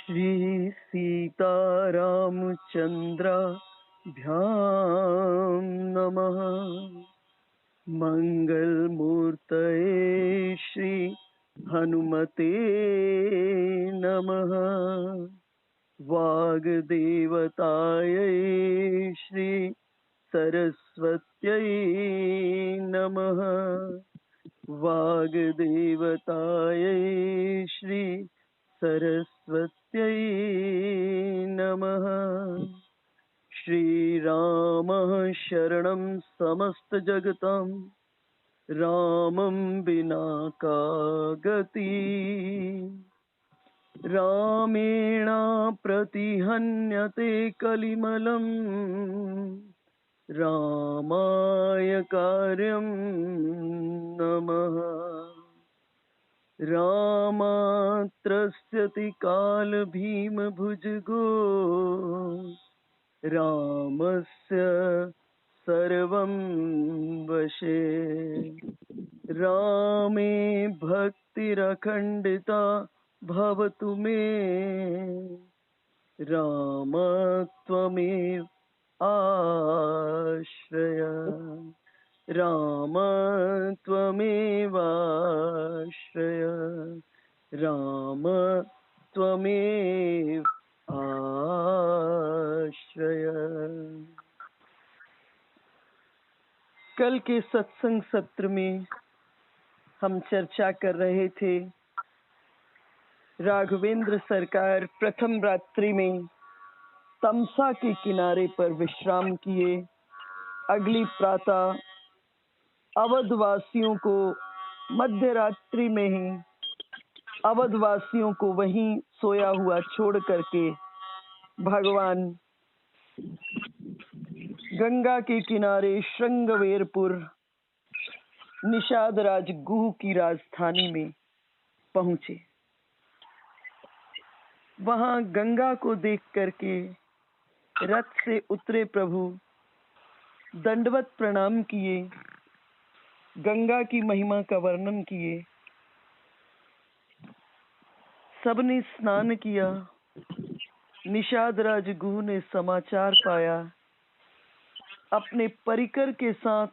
श्री सीतारामचन्द्राभ्यां नमः। मंगलमूर्तये श्री हनुमते नमः। वाग्देवतायै श्री सरस्वत्यै नमः। वाग्देवतायै श्री सरस्वत्यै नमः। श्रीरामः शरणं समस्तजगतां रामं विना का गति। रामेण प्रतिहन्यते कलिमलं रामाय कार्यं नमः। रामात्रस्यति कालभीमभुजगो रामस्य सर्वं वशे। रामे भक्तिरखण्डिता भवतु मे राम त्वमेव आश्रय। राम त्वमेवाश्रय। राम त्वमेव आश्रय। कल के सत्संग सत्र में हम चर्चा कर रहे थे राघवेंद्र सरकार प्रथम रात्रि में तमसा के किनारे पर विश्राम किए। अगली प्रातः अवधवासियों को मध्य रात्रि में ही अवधवासियों को वहीं सोया हुआ छोड़ करके भगवान गंगा के किनारे श्रृंगवेरपुर निषादराज गुह की राजधानी में पहुंचे। वहां गंगा को देख करके रथ से उतरे प्रभु, दंडवत प्रणाम किए, गंगा की महिमा का वर्णन किए। सबने स्नान किया। निषादराज गुह ने समाचार पाया। अपने परिकर के साथ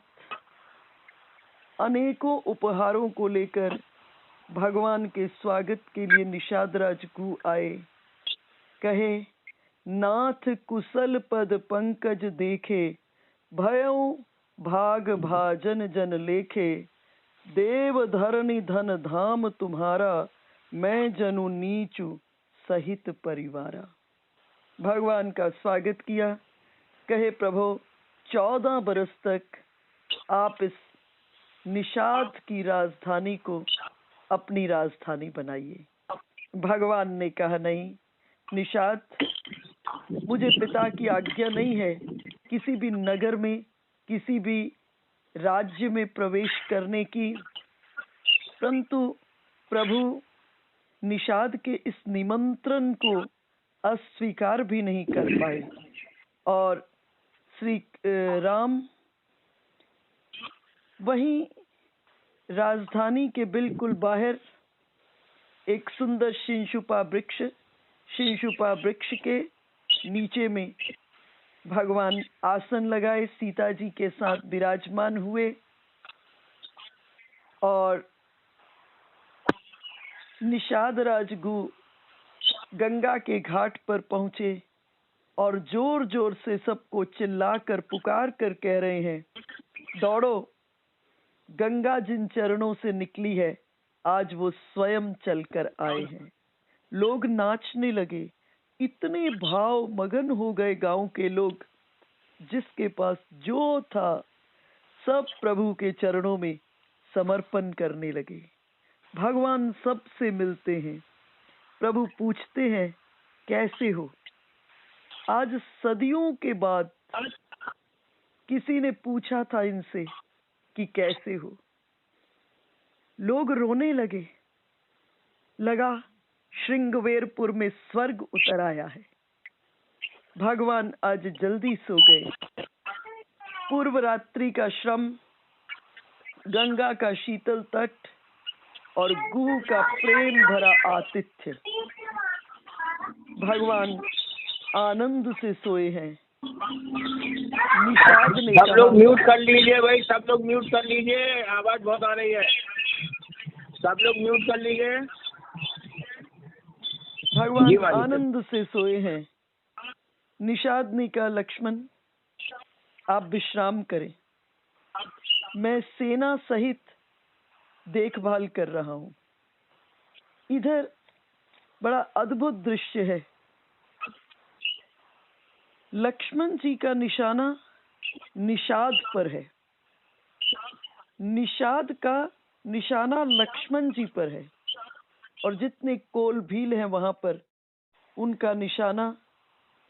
अनेकों उपहारों को लेकर भगवान के स्वागत के लिए निषादराज गुह आए। कहे, नाथ कुशल पद पंकज देखे, भयउ भाग भाजन जन लेखे। देव धरनी धन धाम तुम्हारा, मैं जनु नीचु सहित परिवारा। भगवान का स्वागत किया। कहे, प्रभु 14 बरस तक आप इस निषाद की राजधानी को अपनी राजधानी बनाइए। भगवान ने कहा, नहीं निषाद, मुझे पिता की आज्ञा नहीं है किसी भी नगर में, किसी भी राज्य में प्रवेश करने की, परंतु प्रभु निषाद के इस निमंत्रण को अस्वीकार भी नहीं कर पाए। और श्री राम वहीं राजधानी के बिल्कुल बाहर एक सुंदर शिंशुपा वृक्ष के नीचे में भगवान आसन लगाए सीता जी के साथ विराजमान हुए। और निषादराज गुह गंगा के घाट पर पहुंचे और जोर जोर से सबको चिल्लाकर पुकार कर कह रहे हैं, दौड़ो, गंगा जिन चरणों से निकली है आज वो स्वयं चलकर आए हैं। लोग नाचने लगे। इतने भाव मगन हो गए गांव के लोग। जिसके पास जो था सब प्रभु के चरणों में समर्पण करने लगे। भगवान सबसे मिलते हैं। प्रभु पूछते हैं, कैसे हो? आज सदियों के बाद किसी ने पूछा था इनसे कि कैसे हो। लोग रोने लगे। लगा श्रृंगवेरपुर में स्वर्ग उतर आया है। भगवान आज जल्दी सो गए। पूर्व रात्रि का श्रम, गंगा का शीतल तट और गुह का प्रेम भरा आतिथ्य भगवान आनंद से सोए हैं। निषाद ने सब लोग कहा, म्यूट कर लीजिए भाई, सब लोग म्यूट कर लीजिए, आवाज बहुत आ रही है, सब लोग म्यूट कर लीजिए। भगवान जी मालिक। आनंद से सोए हैं। निषाद ने कहा, लक्ष्मण आप विश्राम करें, मैं सेना सहित देखभाल कर रहा हूं। इधर बड़ा अद्भुत दृश्य है। लक्ष्मण जी का निशाना निषाद पर है, निषाद का निशाना लक्ष्मण जी पर है, और जितने कोल भील हैं वहां पर उनका निशाना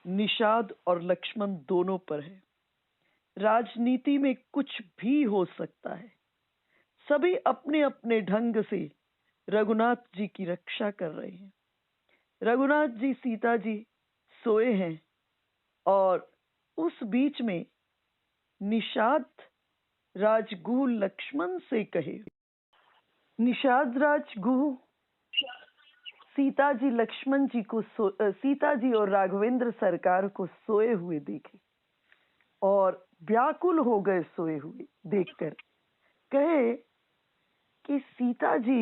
निषाद और लक्ष्मण दोनों पर है। राजनीति में कुछ भी हो सकता है। सभी अपने अपने ढंग से रघुनाथ जी की रक्षा कर रहे हैं। रघुनाथ जी सीता जी सोए हैं, और उस बीच में निषाद राजगुह लक्ष्मण से कहे। निषाद राजगुह सीता जी लक्ष्मण जी को सीता जी और राघवेंद्र सरकार को सोए हुए देखे और व्याकुल हो गए सोए हुए देखकर। कहे कि सीता जी,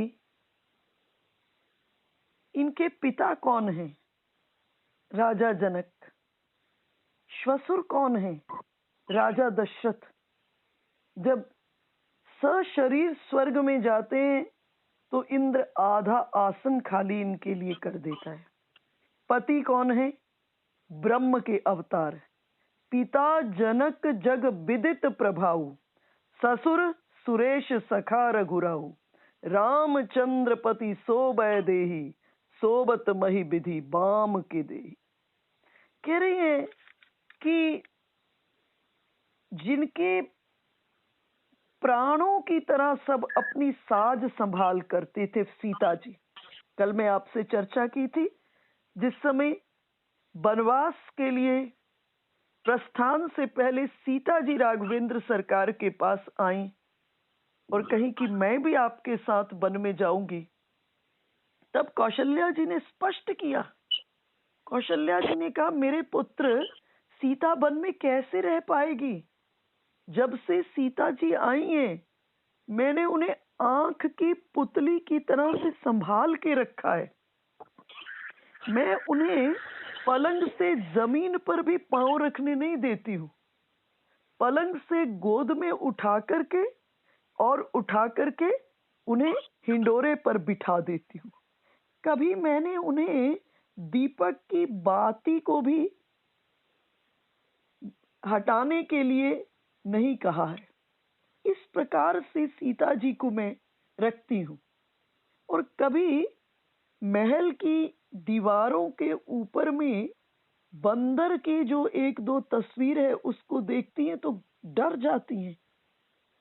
इनके पिता कौन हैं? राजा जनक। श्वशुर कौन है? राजा दशरथ। जब सशरीर स्वर्ग में जाते हैं तो इंद्र आधा आसन खाली इनके लिए कर देता है। पति कौन है? ब्रह्म के अवतार। पिता जनक जग विदित प्रभाऊ, ससुर सुरेश सखा रघुराऊ, रामचंद्र पति सोबय देही, सोबत मही विधि बाम के देही। कह रही है कि जिनके प्राणों की तरह सब अपनी साज संभाल करते थे सीता जी। कल मैं आपसे चर्चा की थी, जिस समय वनवास के लिए प्रस्थान से पहले सीता जी राघवेंद्र सरकार के पास आई और कही कि मैं भी आपके साथ वन में जाऊंगी। तब कौशल्या जी ने स्पष्ट किया। कौशल्या जी ने कहा, मेरे पुत्र सीता वन में कैसे रह पाएगी? जब से सीता जी आई हैं, मैंने उन्हें आंख की पुतली की तरह से संभाल के रखा है। मैं उन्हें पलंग से जमीन पर भी पांव रखने नहीं देती हूँ। पलंग से गोद में उठा करके उन्हें हिंडोरे पर बिठा देती हूँ। कभी मैंने उन्हें दीपक की बाती को भी हटाने के लिए नहीं कहा है। इस प्रकार से सीता जी को मैं रखती हूँ। और कभी महल की दीवारों के ऊपर में बंदर की जो एक दो तस्वीर है उसको देखती हैं तो डर जाती हैं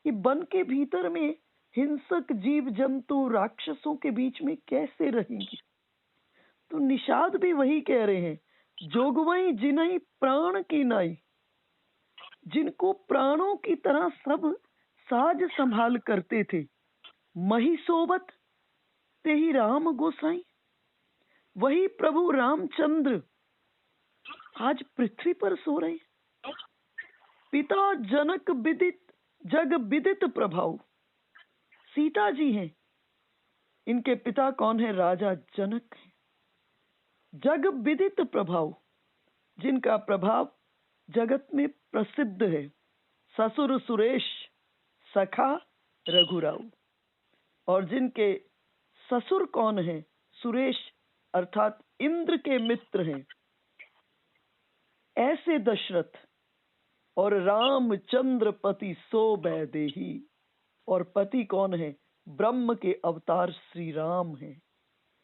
कि वन के भीतर में हिंसक जीव जंतु राक्षसों के बीच में कैसे रहेंगी। तो निषाद भी वही कह रहे हैं, जोगवई जिनहि प्राण की नाई, जिनको प्राणों की तरह सब साज संभाल करते थे, मही सोबत ते ही राम गोसाई। वही प्रभु रामचंद्र आज पृथ्वी पर सो रहे। पिता जनक विदित जग विदित प्रभाव। सीता जी हैं, इनके पिता कौन है? राजा जनक है। जग विदित प्रभाव, जिनका प्रभाव जगत में प्रसिद्ध है। ससुर सुरेश सखा रघुराऊ, और जिनके ससुर कौन है? सुरेश अर्थात इंद्र के मित्र हैं, ऐसे दशरथ। और रामचंद्र पति सोबय देही, और पति कौन है? ब्रह्म के अवतार श्री राम हैं।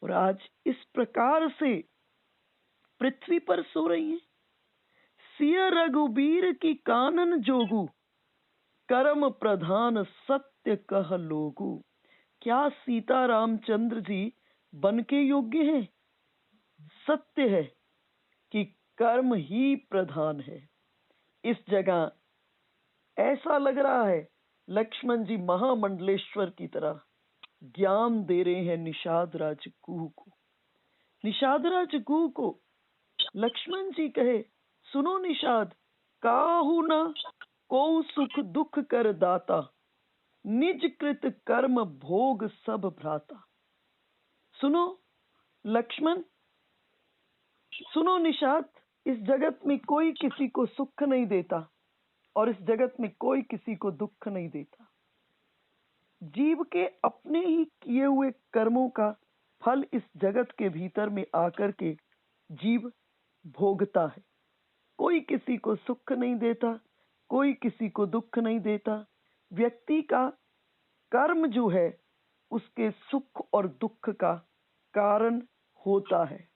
और आज इस प्रकार से पृथ्वी पर सो रही हैं। सिय रघुबीर की कानन जोगु, कर्म प्रधान सत्य कह लोगु। क्या सीता रामचंद्र जी बन के योग्य हैं? सत्य है कि कर्म ही प्रधान है। इस जगह ऐसा लग रहा है लक्ष्मण जी महामंडलेश्वर की तरह ज्ञान दे रहे हैं निषाद राजगुह को। निषाद राजगुह को लक्ष्मण जी कहे, सुनो निषाद, काहू न को सुख दुख कर दाता, निज कृत कर्म भोग सब भ्राता। सुनो लक्ष्मण, सुनो निषाद, इस जगत में कोई किसी को सुख नहीं देता और इस जगत में कोई किसी को दुख नहीं देता। जीव के अपने ही किए हुए कर्मों का फल इस जगत के भीतर में आकर के जीव भोगता है। कोई किसी को सुख नहीं देता, कोई किसी को दुख नहीं देता। व्यक्ति का कर्म जो है उसके सुख और दुख का कारण होता है।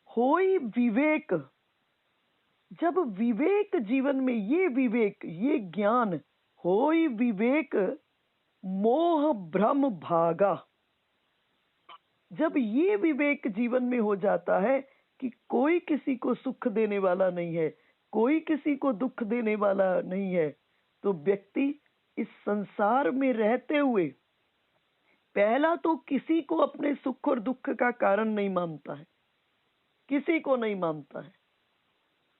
होई विवेक, जब विवेक जीवन में, ये विवेक, ये ज्ञान, होई विवेक मोह भ्रम भागा, जब ये विवेक जीवन में हो जाता है कि कोई किसी को सुख देने वाला नहीं है, कोई किसी को दुख देने वाला नहीं है, तो व्यक्ति इस संसार में रहते हुए पहला तो किसी को अपने सुख और दुख का कारण नहीं मानता है, किसी को नहीं मानता है।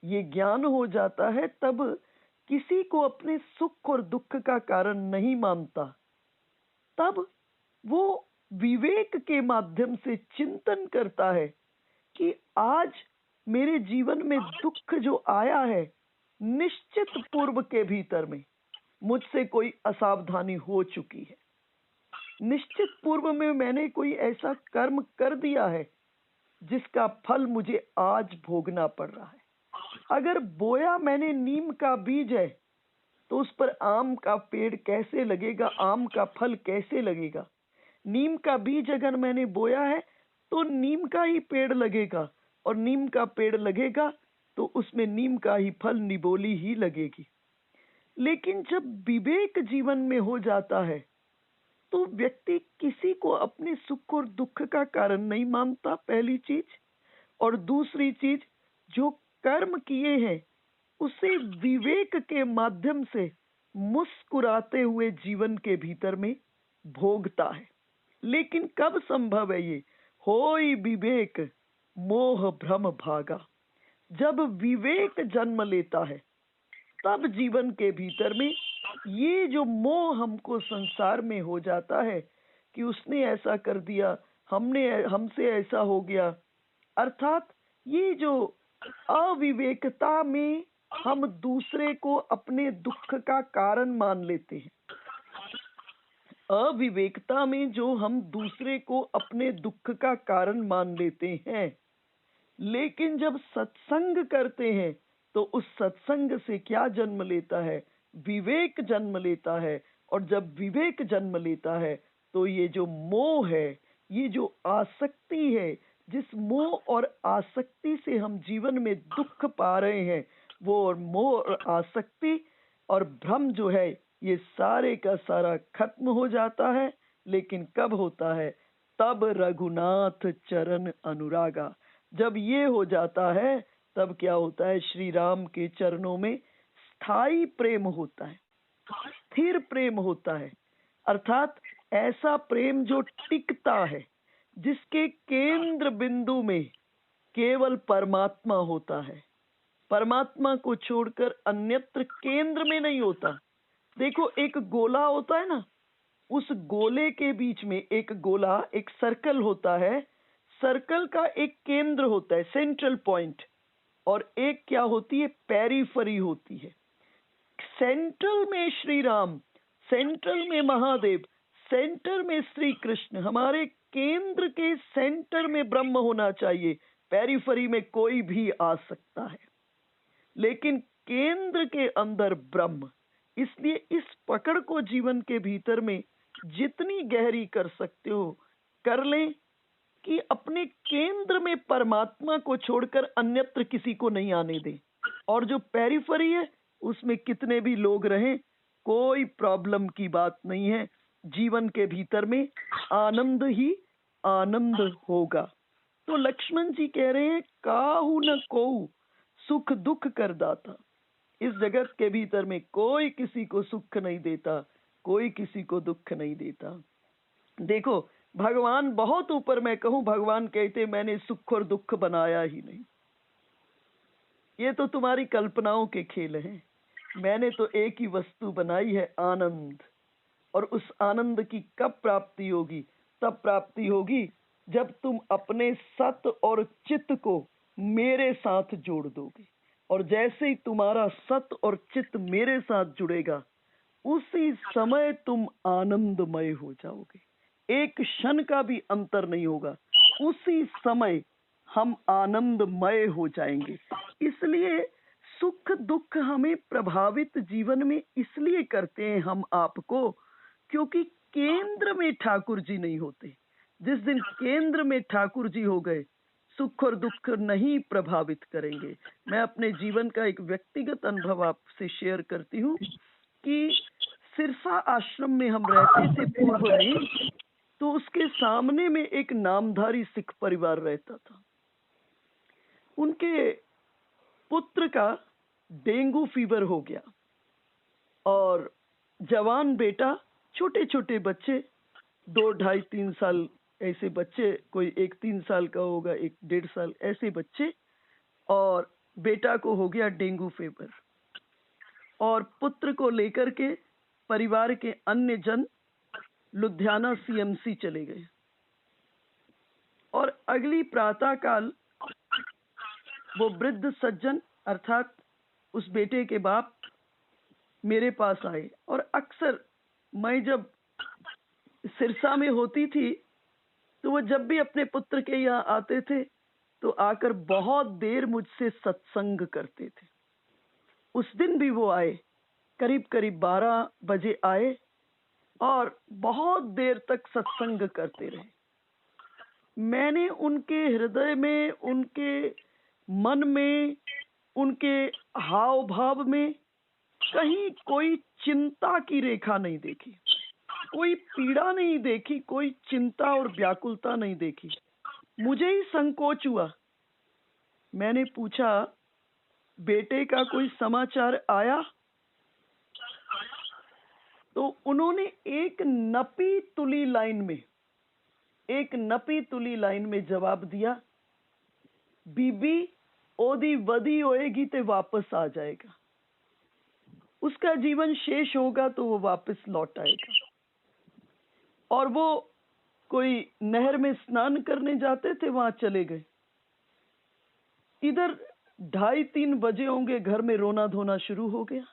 ये ज्ञान हो जाता है तब किसी को अपने सुख और दुख का कारण नहीं मानता, तब वो विवेक के माध्यम से चिंतन करता है कि आज मेरे जीवन में दुख जो आया है, निश्चित पूर्व के भीतर में मुझसे कोई असावधानी हो चुकी है, निश्चित पूर्व में मैंने कोई ऐसा कर्म कर दिया है जिसका फल मुझे आज भोगना पड़ रहा है। अगर बोया मैंने नीम का बीज है तो उस पर आम का पेड़ कैसे लगेगा, आम का फल कैसे लगेगा। नीम का बीज अगर मैंने बोया है तो नीम का ही पेड़ लगेगा, और नीम का पेड़ लगेगा तो उसमें नीम का ही फल, निबोली ही लगेगी। लेकिन जब विवेक जीवन में हो जाता है तो व्यक्ति किसी को अपने सुख और दुख का कारण नहीं मानता, पहली चीज। और दूसरी चीज, जो कर्म किए हैं उसे विवेक के माध्यम से मुस्कुराते हुए जीवन के भीतर में भोगता है। लेकिन कब संभव है ये? होई विवेक मोह भ्रम भागा, जब विवेक जन्म लेता है तब जीवन के भीतर में ये जो मोह हमको संसार में हो जाता है कि उसने ऐसा कर दिया, हमसे ऐसा हो गया, अर्थात ये जो अविवेकता में हम दूसरे को अपने दुख का कारण मान लेते हैं, अविवेकता में जो हम दूसरे को अपने दुख का कारण मान लेते हैं, लेकिन जब सत्संग करते हैं तो उस सत्संग से क्या जन्म लेता है? विवेक जन्म लेता है। और जब विवेक जन्म लेता है तो ये जो मोह है, ये जो आसक्ति है, जिस मोह और आसक्ति से हम जीवन में दुख पा रहे हैं, वो मोह और आसक्ति और भ्रम जो है, ये सारे का सारा खत्म हो जाता है। लेकिन कब होता है? तब रघुनाथ चरण अनुरागा, जब ये हो जाता है तब क्या होता है? श्री राम के चरणों में स्थायी प्रेम होता है, स्थिर प्रेम होता है, अर्थात ऐसा प्रेम जो टिकता है, जिसके केंद्र बिंदु में केवल परमात्मा होता है, परमात्मा को छोड़कर अन्यत्र केंद्र में नहीं होता। देखो, एक गोला होता है ना, उस गोले के बीच में एक गोला, एक सर्कल होता है, सर्कल का एक केंद्र होता है, सेंट्रल पॉइंट, और एक क्या होती है? पेरिफेरी होती है। सेंट्रल में श्री राम, सेंट्रल में महादेव, सेंटर में श्री कृष्ण, हमारे केंद्र के सेंटर में ब्रह्म होना चाहिए। पेरिफेरी में कोई भी आ सकता है, लेकिन केंद्र के अंदर ब्रह्म। इसलिए इस पकड़ को जीवन के भीतर में जितनी गहरी कर सकते हो कर लें कि अपने केंद्र में परमात्मा को छोड़कर अन्यत्र किसी को नहीं आने दें। और जो पेरिफेरी है उसमें कितने भी लोग रहें, कोई प्रॉब्लम की बात नहीं है। जीवन के भीतर में आनंद ही आनंद होगा। तो लक्ष्मण जी कह रहे हैं, काहू न कोऊ सुख दुख कर दाता। इस जगत के भीतर में कोई किसी को सुख नहीं देता, कोई किसी को दुख नहीं देता। देखो, भगवान बहुत ऊपर, मैं कहूं भगवान कहते मैंने सुख और दुख बनाया ही नहीं, ये तो तुम्हारी कल्पनाओं के खेल हैं। मैंने तो एक ही वस्तु बनाई है, आनंद। और उस आनंद की कब प्राप्ति होगी? तब प्राप्ति होगी जब तुम अपने सत और चित्त को मेरे साथ जोड़ दोगे। और जैसे ही तुम्हारा सत और चित्त मेरे साथ जुड़ेगा, उसी समय तुम आनंदमय हो जाओगे। एक क्षण का भी अंतर नहीं होगा, उसी समय हम आनंदमय हो जाएंगे। इसलिए सुख दुख हमें प्रभावित जीवन में इसलिए करते हैं हम आपको, क्योंकि केंद्र में ठाकुर जी नहीं होते। जिस दिन केंद्र में ठाकुर जी हो गए, सुख और दुख नहीं प्रभावित करेंगे। मैं अपने जीवन का एक व्यक्तिगत अनुभव आपसे शेयर करती हूँ कि सिरसा आश्रम में हम रहते थे पूर्व में, तो उसके सामने में एक नामधारी सिख परिवार रहता था। उनके पुत्र का डेंगू फीवर हो गया और जवान बेटा, छोटे छोटे बच्चे, 2, 2.5, 3 साल ऐसे बच्चे, कोई एक 3 साल का होगा, एक 1.5 साल, ऐसे बच्चे, और बेटा को हो गया डेंगू फीवर। और पुत्र को लेकर के परिवार के अन्य जन लुधियाना सीएमसी चले गए। और अगली प्रातः काल वो वृद्ध सज्जन अर्थात उस बेटे के बाप मेरे पास आए। और अक्सर मैं जब सिरसा में होती थी तो वो जब भी अपने पुत्र के यहाँ आते थे तो आकर बहुत देर मुझसे सत्संग करते थे। उस दिन भी वो आए, करीब करीब 12 बजे आए और बहुत देर तक सत्संग करते रहे। मैंने उनके हृदय में, उनके मन में, उनके हाव भाव में कहीं कोई चिंता की रेखा नहीं देखी, कोई पीड़ा नहीं देखी, कोई चिंता और व्याकुलता नहीं देखी। मुझे ही संकोच हुआ। मैंने पूछा, बेटे का कोई समाचार आया? तो उन्होंने एक नपी तुली लाइन में जवाब दिया, बीबी ओदी वदी होएगी तो वापस आ जाएगा, उसका जीवन शेष होगा तो वो वापस लौट आएगा। और वो कोई नहर में स्नान करने जाते थे, वहां चले गए। इधर 2:30-3 बजे होंगे, घर में रोना धोना शुरू हो गया।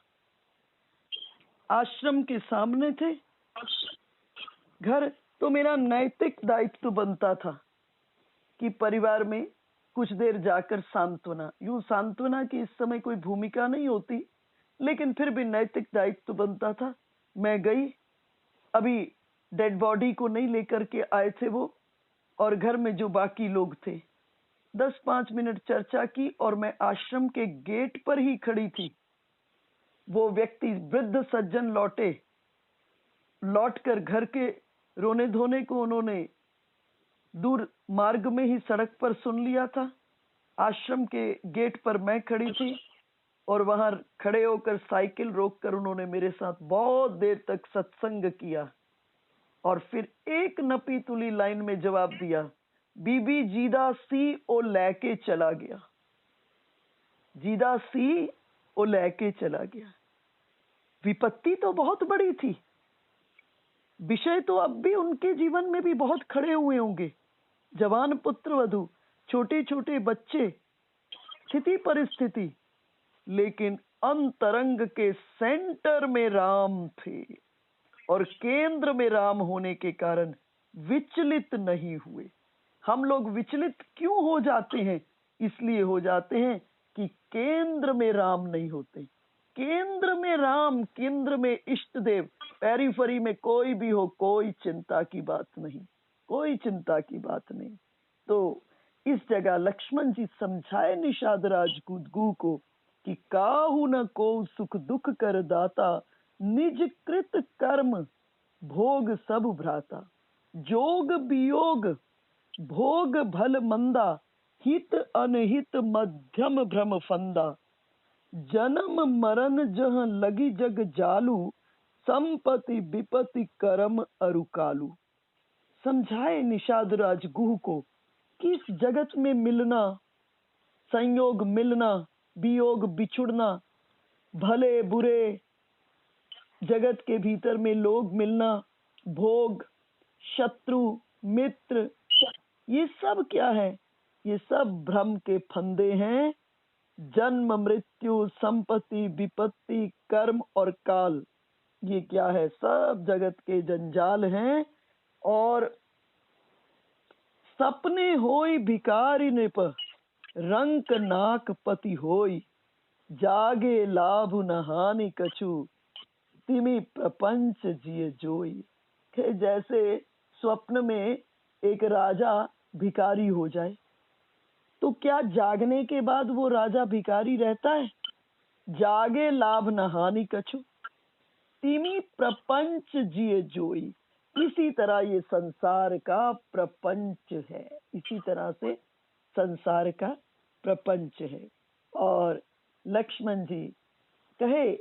आश्रम के सामने थे घर, तो मेरा नैतिक दायित्व बनता था कि परिवार में कुछ देर जाकर सांत्वना, यूं सांत्वना की इस समय कोई भूमिका नहीं होती, लेकिन फिर भी नैतिक दायित्व बनता था। मैं गई, अभी डेड बॉडी को नहीं लेकर के आए थे वो, और घर में जो बाकी लोग थे, 10-5 मिनट चर्चा की और मैं आश्रम के गेट पर ही खड़ी थी। वो व्यक्ति वृद्ध सज्जन लौटकर घर के रोने धोने को उन्होंने दूर मार्ग में ही सड़क पर सुन लिया था। आश्रम के गेट पर मैं खड़ी थी और वहां खड़े होकर साइकिल रोककर उन्होंने मेरे साथ बहुत देर तक सत्संग किया और फिर एक नपी तुली लाइन में जवाब दिया, बीबी जीदा सी ओ लेके चला गया, जीदा सी ओ लेके चला गया। विपत्ति तो बहुत बड़ी थी, विषय तो अब भी उनके जीवन में भी बहुत खड़े हुए होंगे। जवान पुत्र वधू, छोटे छोटे बच्चे, स्थिति परिस्थिति, लेकिन अंतरंग के सेंटर में राम थे और केंद्र में राम होने के कारण विचलित नहीं हुए। हम लोग विचलित क्यों हो जाते हैं? इसलिए हो जाते हैं कि केंद्र में राम नहीं होते। केंद्र में राम, केंद्र में इष्ट देव, पेरीफरी में कोई भी हो, कोई चिंता की बात नहीं, कोई चिंता की बात नहीं। तो इस जगह लक्ष्मण जी समझाए निषाद राजगुदगु को कि काहू न को सुख दुख कर दाता, निज कृत कर्म भोग सब भ्राता, जोग वियोग भोग भल मंदा, हित अनहित मध्यम भ्रम फंदा, जन्म मरण जह लगी जग जालू, संपत्ति विपत्ति करम अरुकालू। समझाए निषाद राज गुह को कि इस जगत में मिलना, संयोग मिलना, वियोग बिछुड़ना, भले बुरे जगत के भीतर में लोग मिलना, भोग, शत्रु, मित्र, ये सब क्या है? ये सब भ्रम के फंदे हैं। जन्म, मृत्यु, संपत्ति, विपत्ति, कर्म और काल, ये क्या है? सब जगत के जंजाल हैं। और सपने होई भिकारी नृप, रंक नाक पति होई, जागे लाभ न हानि कछु, तिमि प्रपंच जिय जोई। कि जैसे स्वप्न में एक राजा भिकारी हो जाए, तो क्या जागने के बाद वो राजा भिकारी रहता है? जागे लाभ न हानि कछु, तिमि प्रपंच जिय जोई। इसी तरह ये संसार का प्रपंच है, इसी तरह से संसार का प्रपंच है। और लक्ष्मण जी कहे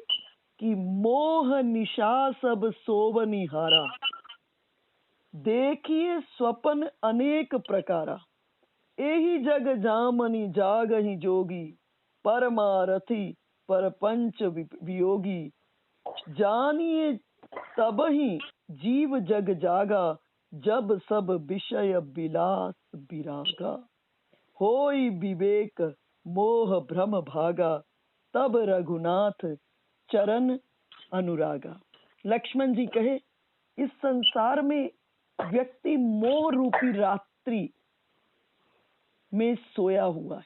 कि मोह निशा सब सोवनिहारा, देखिए स्वपन अनेक प्रकारा, एही जग जामनि जागहि जोगी, परमारथी परपंच वियोगी, जानिए तबहि जीव जग जागा, जब सब विषय विलास विरागा, होई विवेक मोह भ्रम भागा, तब रघुनाथ चरण अनुरागा। लक्ष्मण जी कहे इस संसार में व्यक्ति मोह रूपी रात्रि में सोया हुआ है।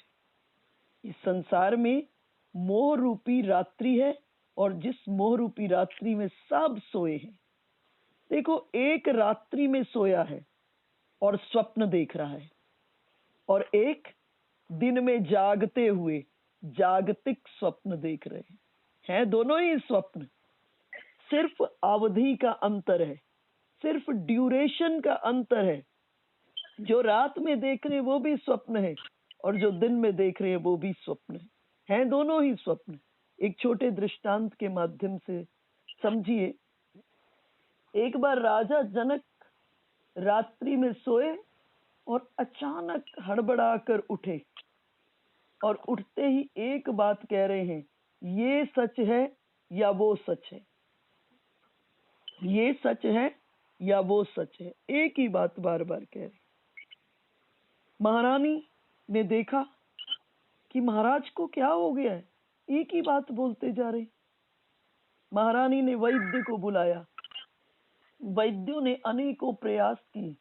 इस संसार में मोह रूपी रात्रि है, और जिस मोह रूपी रात्रि में सब सोए हैं। देखो, एक रात्रि में सोया है और स्वप्न देख रहा है, और एक दिन में जागते हुए जागतिक स्वप्न देख रहे हैं। दोनों ही स्वप्न, सिर्फ अवधि का अंतर है, सिर्फ ड्यूरेशन का अंतर है। जो रात में देख रहे हैं वो भी स्वप्न है, और जो दिन में देख रहे हैं वो भी स्वप्न है। दोनों ही स्वप्न। एक छोटे दृष्टांत के माध्यम से समझिए। एक बार राजा जनक रात्रि में सोए और अचानक हड़बड़ाकर उठे, और उठते ही एक बात कह रहे हैं, ये सच है या वो सच है, ये सच है या वो सच है। एक ही बात बार बार कह रहे। महारानी ने देखा कि महाराज को क्या हो गया है, एक ही बात बोलते जा रहे। महारानी ने वैद्य को बुलाया। वैद्यों ने अनेकों प्रयास किए,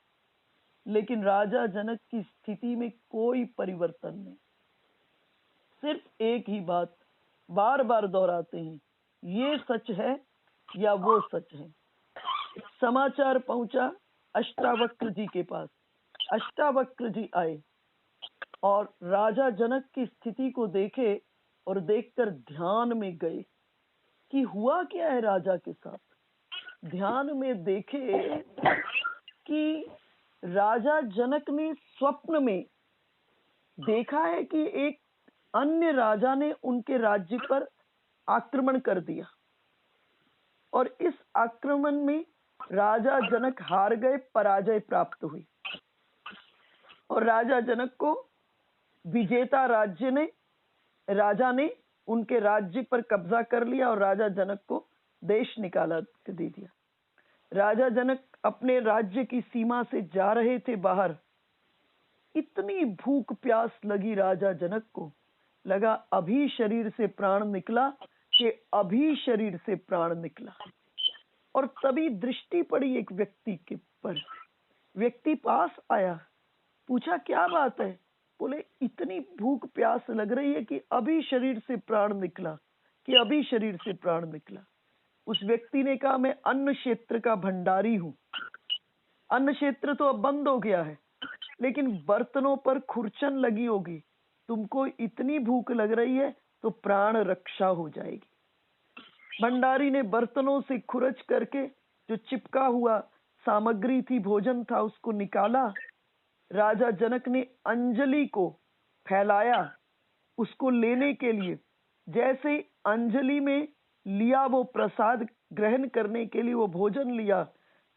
लेकिन राजा जनक की स्थिति में कोई परिवर्तन नहीं। सिर्फ एक ही बात बार बार दोहराते हैं, ये सच है या वो सच है। समाचार पहुंचा अष्टावक्र जी के पास। अष्टावक्र जी आए और राजा जनक की स्थिति को देखे, और देखकर ध्यान में गए कि हुआ क्या है राजा के साथ। ध्यान में देखे कि राजा जनक ने स्वप्न में देखा है कि एक अन्य राजा ने उनके राज्य पर आक्रमण कर दिया, और इस आक्रमण में राजा जनक हार गए, पराजय प्राप्त हुई, और राजा जनक को विजेता राजा ने उनके राज्य पर कब्जा कर लिया, और राजा जनक को देश निकाला दे दिया। राजा जनक अपने राज्य की सीमा से जा रहे थे बाहर। इतनी भूख प्यास लगी राजा जनक को, लगा अभी शरीर से प्राण निकला कि अभी शरीर से प्राण निकला। और तभी दृष्टि पड़ी एक व्यक्ति के पर। व्यक्ति पास आया, पूछा क्या बात है। बोले इतनी भूख प्यास लग रही है कि अभी शरीर से प्राण निकला, कि अभी शरीर से प्राण निकला। उस व्यक्ति ने कहा मैं अन्न क्षेत्र का भंडारी हूं। अन्न क्षेत्र तो अब बंद हो गया है, लेकिन बर्तनों पर खुरचन लगी होगी। तुमको इतनी भूख लग रही है तो प्राण रक्षा हो जाएगी। भंडारी ने बर्तनों से खुरच करके जो चिपका हुआ सामग्री थी, भोजन था, उसको निकाला। राजा जनक ने अंजलि को फैलाया उसको लेने के लिए। जैसे अंजलि में लिया वो प्रसाद ग्रहण करने के लिए, वो भोजन लिया,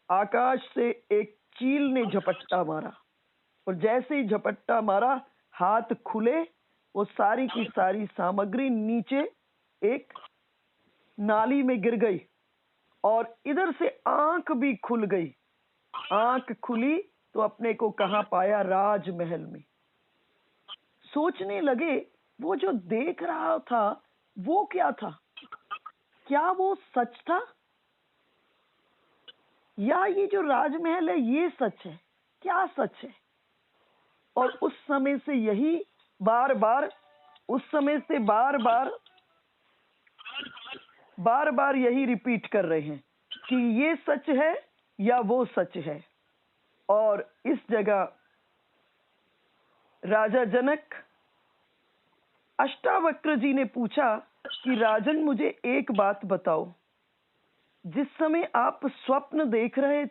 आकाश से एक चील ने झपट्टा मारा, और जैसे ही झपट्टा मारा हाथ खुले, वो सारी की सारी सामग्री नीचे एक नाली में गिर गई, और इधर से आंख भी खुल गई। आंख खुली तो अपने को कहाँ पाया? राजमहल में। सोचने लगे वो जो देख रहा था वो क्या था? क्या वो सच था, या ये जो राजमहल है ये सच है? क्या सच है? और उस समय से यही बार बार यही रिपीट कर रहे हैं कि ये सच है या वो सच है। और इस जगह राजा जनक अष्टावक्र जी ने पूछा कि राजन, मुझे एक बात बताओ, जिस समय आप स्वप्न देख रहे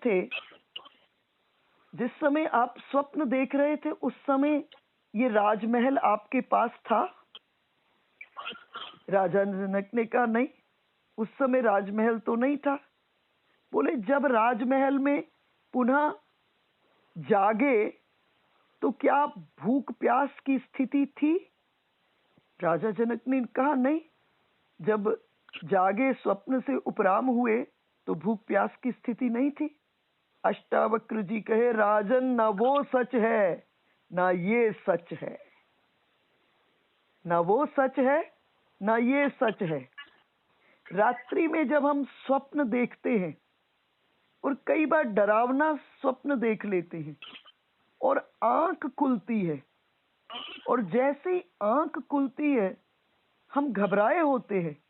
थे उस समय ये राजमहल आपके पास था? राजा जनक ने कहा नहीं, उस समय राजमहल तो नहीं था। बोले जब राजमहल में पुनः जागे तो क्या भूख प्यास की स्थिति थी? राजा जनक ने कहा नहीं, जब जागे स्वप्न से उपराम हुए तो भूख प्यास की स्थिति नहीं थी। अष्टावक्र जी कहे राजन, ना वो सच है ना ये सच है, ना वो सच है ना ये सच है। रात्रि में जब हम स्वप्न देखते हैं और कई बार डरावना स्वप्न देख लेते हैं और आंख खुलती है, और जैसे ही आंख खुलती है हम घबराए होते हैं,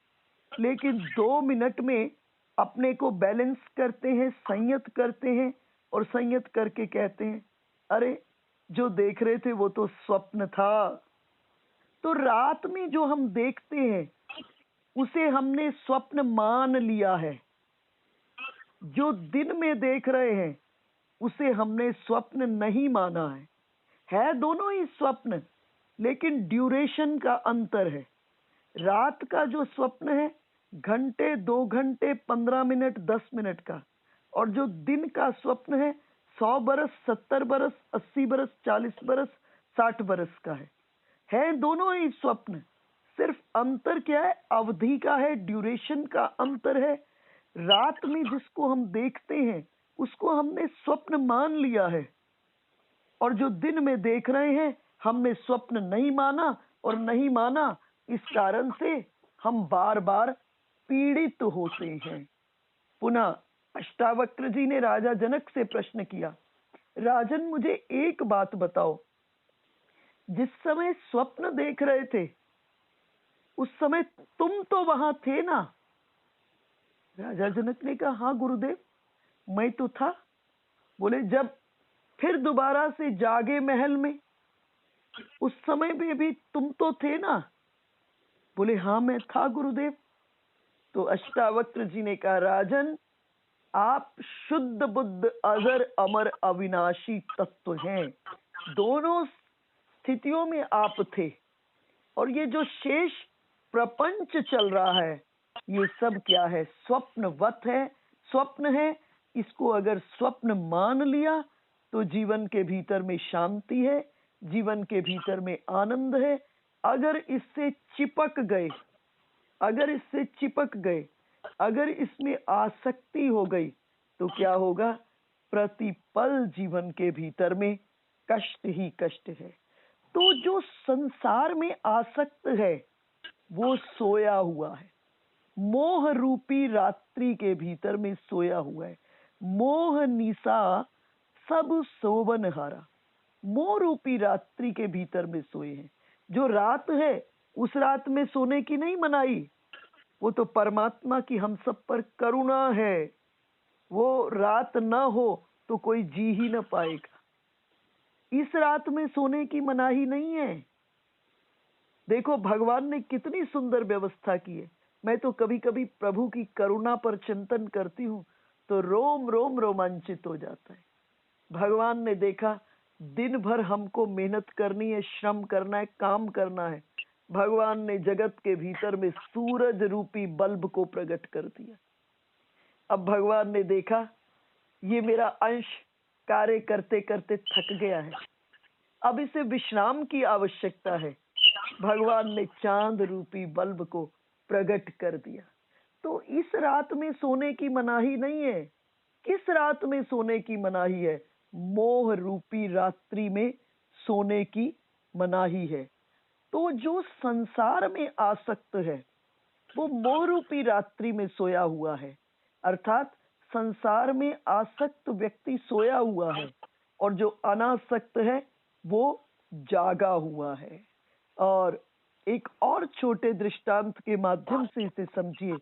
लेकिन 2 मिनट में अपने को बैलेंस करते हैं, संयत करते हैं, और संयत करके कहते हैं अरे जो देख रहे थे वो तो स्वप्न था। तो रात में जो हम देखते हैं उसे हमने स्वप्न मान लिया है, जो दिन में देख रहे हैं उसे हमने स्वप्न नहीं माना है दोनों ही स्वप्न, लेकिन ड्यूरेशन का अंतर है। रात का जो स्वप्न है घंटे, 2 घंटे, 15 मिनट, 10 मिनट का, और जो दिन का स्वप्न है 100 बरस, 70 बरस, 80 बरस, 40 बरस, 60 बरस का है दोनों ही स्वप्न। सिर्फ अंतर क्या है? अवधि का है, ड्यूरेशन का अंतर है। रात में जिसको हम देखते हैं उसको हमने स्वप्न मान लिया है, और जो दिन में देख रहे हैं हमने स्वप्न नहीं माना, और नहीं माना इस कारण से हम बार बार पीड़ित होते हैं। पुनः अष्टावक्र जी ने राजा जनक से प्रश्न किया, राजन मुझे एक बात बताओ, जिस समय स्वप्न देख रहे थे उस समय तुम तो वहां थे ना? राजा जनक ने कहा हाँ गुरुदेव, मैं तो था। बोले जब फिर दोबारा से जागे महल में, उस समय में भी तुम तो थे ना? बोले हाँ मैं था गुरुदेव। तो अष्टावक्र जी ने कहा राजन, आप शुद्ध बुद्ध अजर अमर अविनाशी तत्व हैं, दोनों स्थितियों में आप थे, और ये जो शेष प्रपंच चल रहा है ये सब क्या है? स्वप्नवत है, स्वप्न है। इसको अगर स्वप्न मान लिया तो जीवन के भीतर में शांति है, जीवन के भीतर में आनंद है। अगर इससे चिपक गए, अगर इसमें आसक्ति हो गई तो क्या होगा? प्रतिपल जीवन के भीतर में कष्ट ही कष्ट है। तो जो संसार में आसक्त है वो सोया हुआ है, मोह रूपी रात्रि के भीतर में सोया हुआ है। मोह निशा सब सोवन हारा, मोह रूपी रात्रि के भीतर में सोए हैं। जो रात है उस रात में सोने की नहीं मनाही, वो तो परमात्मा की हम सब पर करुणा है। वो रात न हो तो कोई जी ही न पाएगा। इस रात में सोने की मनाही नहीं है। देखो भगवान ने कितनी सुंदर व्यवस्था की है। मैं तो कभी कभी प्रभु की करुणा पर चिंतन करती हूँ तो रोम रोम रोमांचित हो जाता है। भगवान ने देखा दिन भर हमको मेहनत करनी है, श्रम करना है, काम करना है। भगवान ने जगत के भीतर में सूरज रूपी बल्ब को प्रकट कर दिया। अब भगवान ने देखा ये मेरा अंश कार्य करते करते थक गया है, अब इसे विश्राम की आवश्यकता है। भगवान ने चांद रूपी बल्ब को प्रकट कर दिया। तो इस रात में सोने की मनाही नहीं है। किस रात में सोने की मनाही है? मोह रूपी रात्रि में सोने की मनाही है। तो जो संसार में आसक्त है वो मोह रूपी रात्रि में सोया हुआ है, अर्थात संसार में आसक्त व्यक्ति सोया हुआ है और जो अनासक्त है वो जागा हुआ है। और एक और छोटे दृष्टांत के माध्यम से इसे समझिए।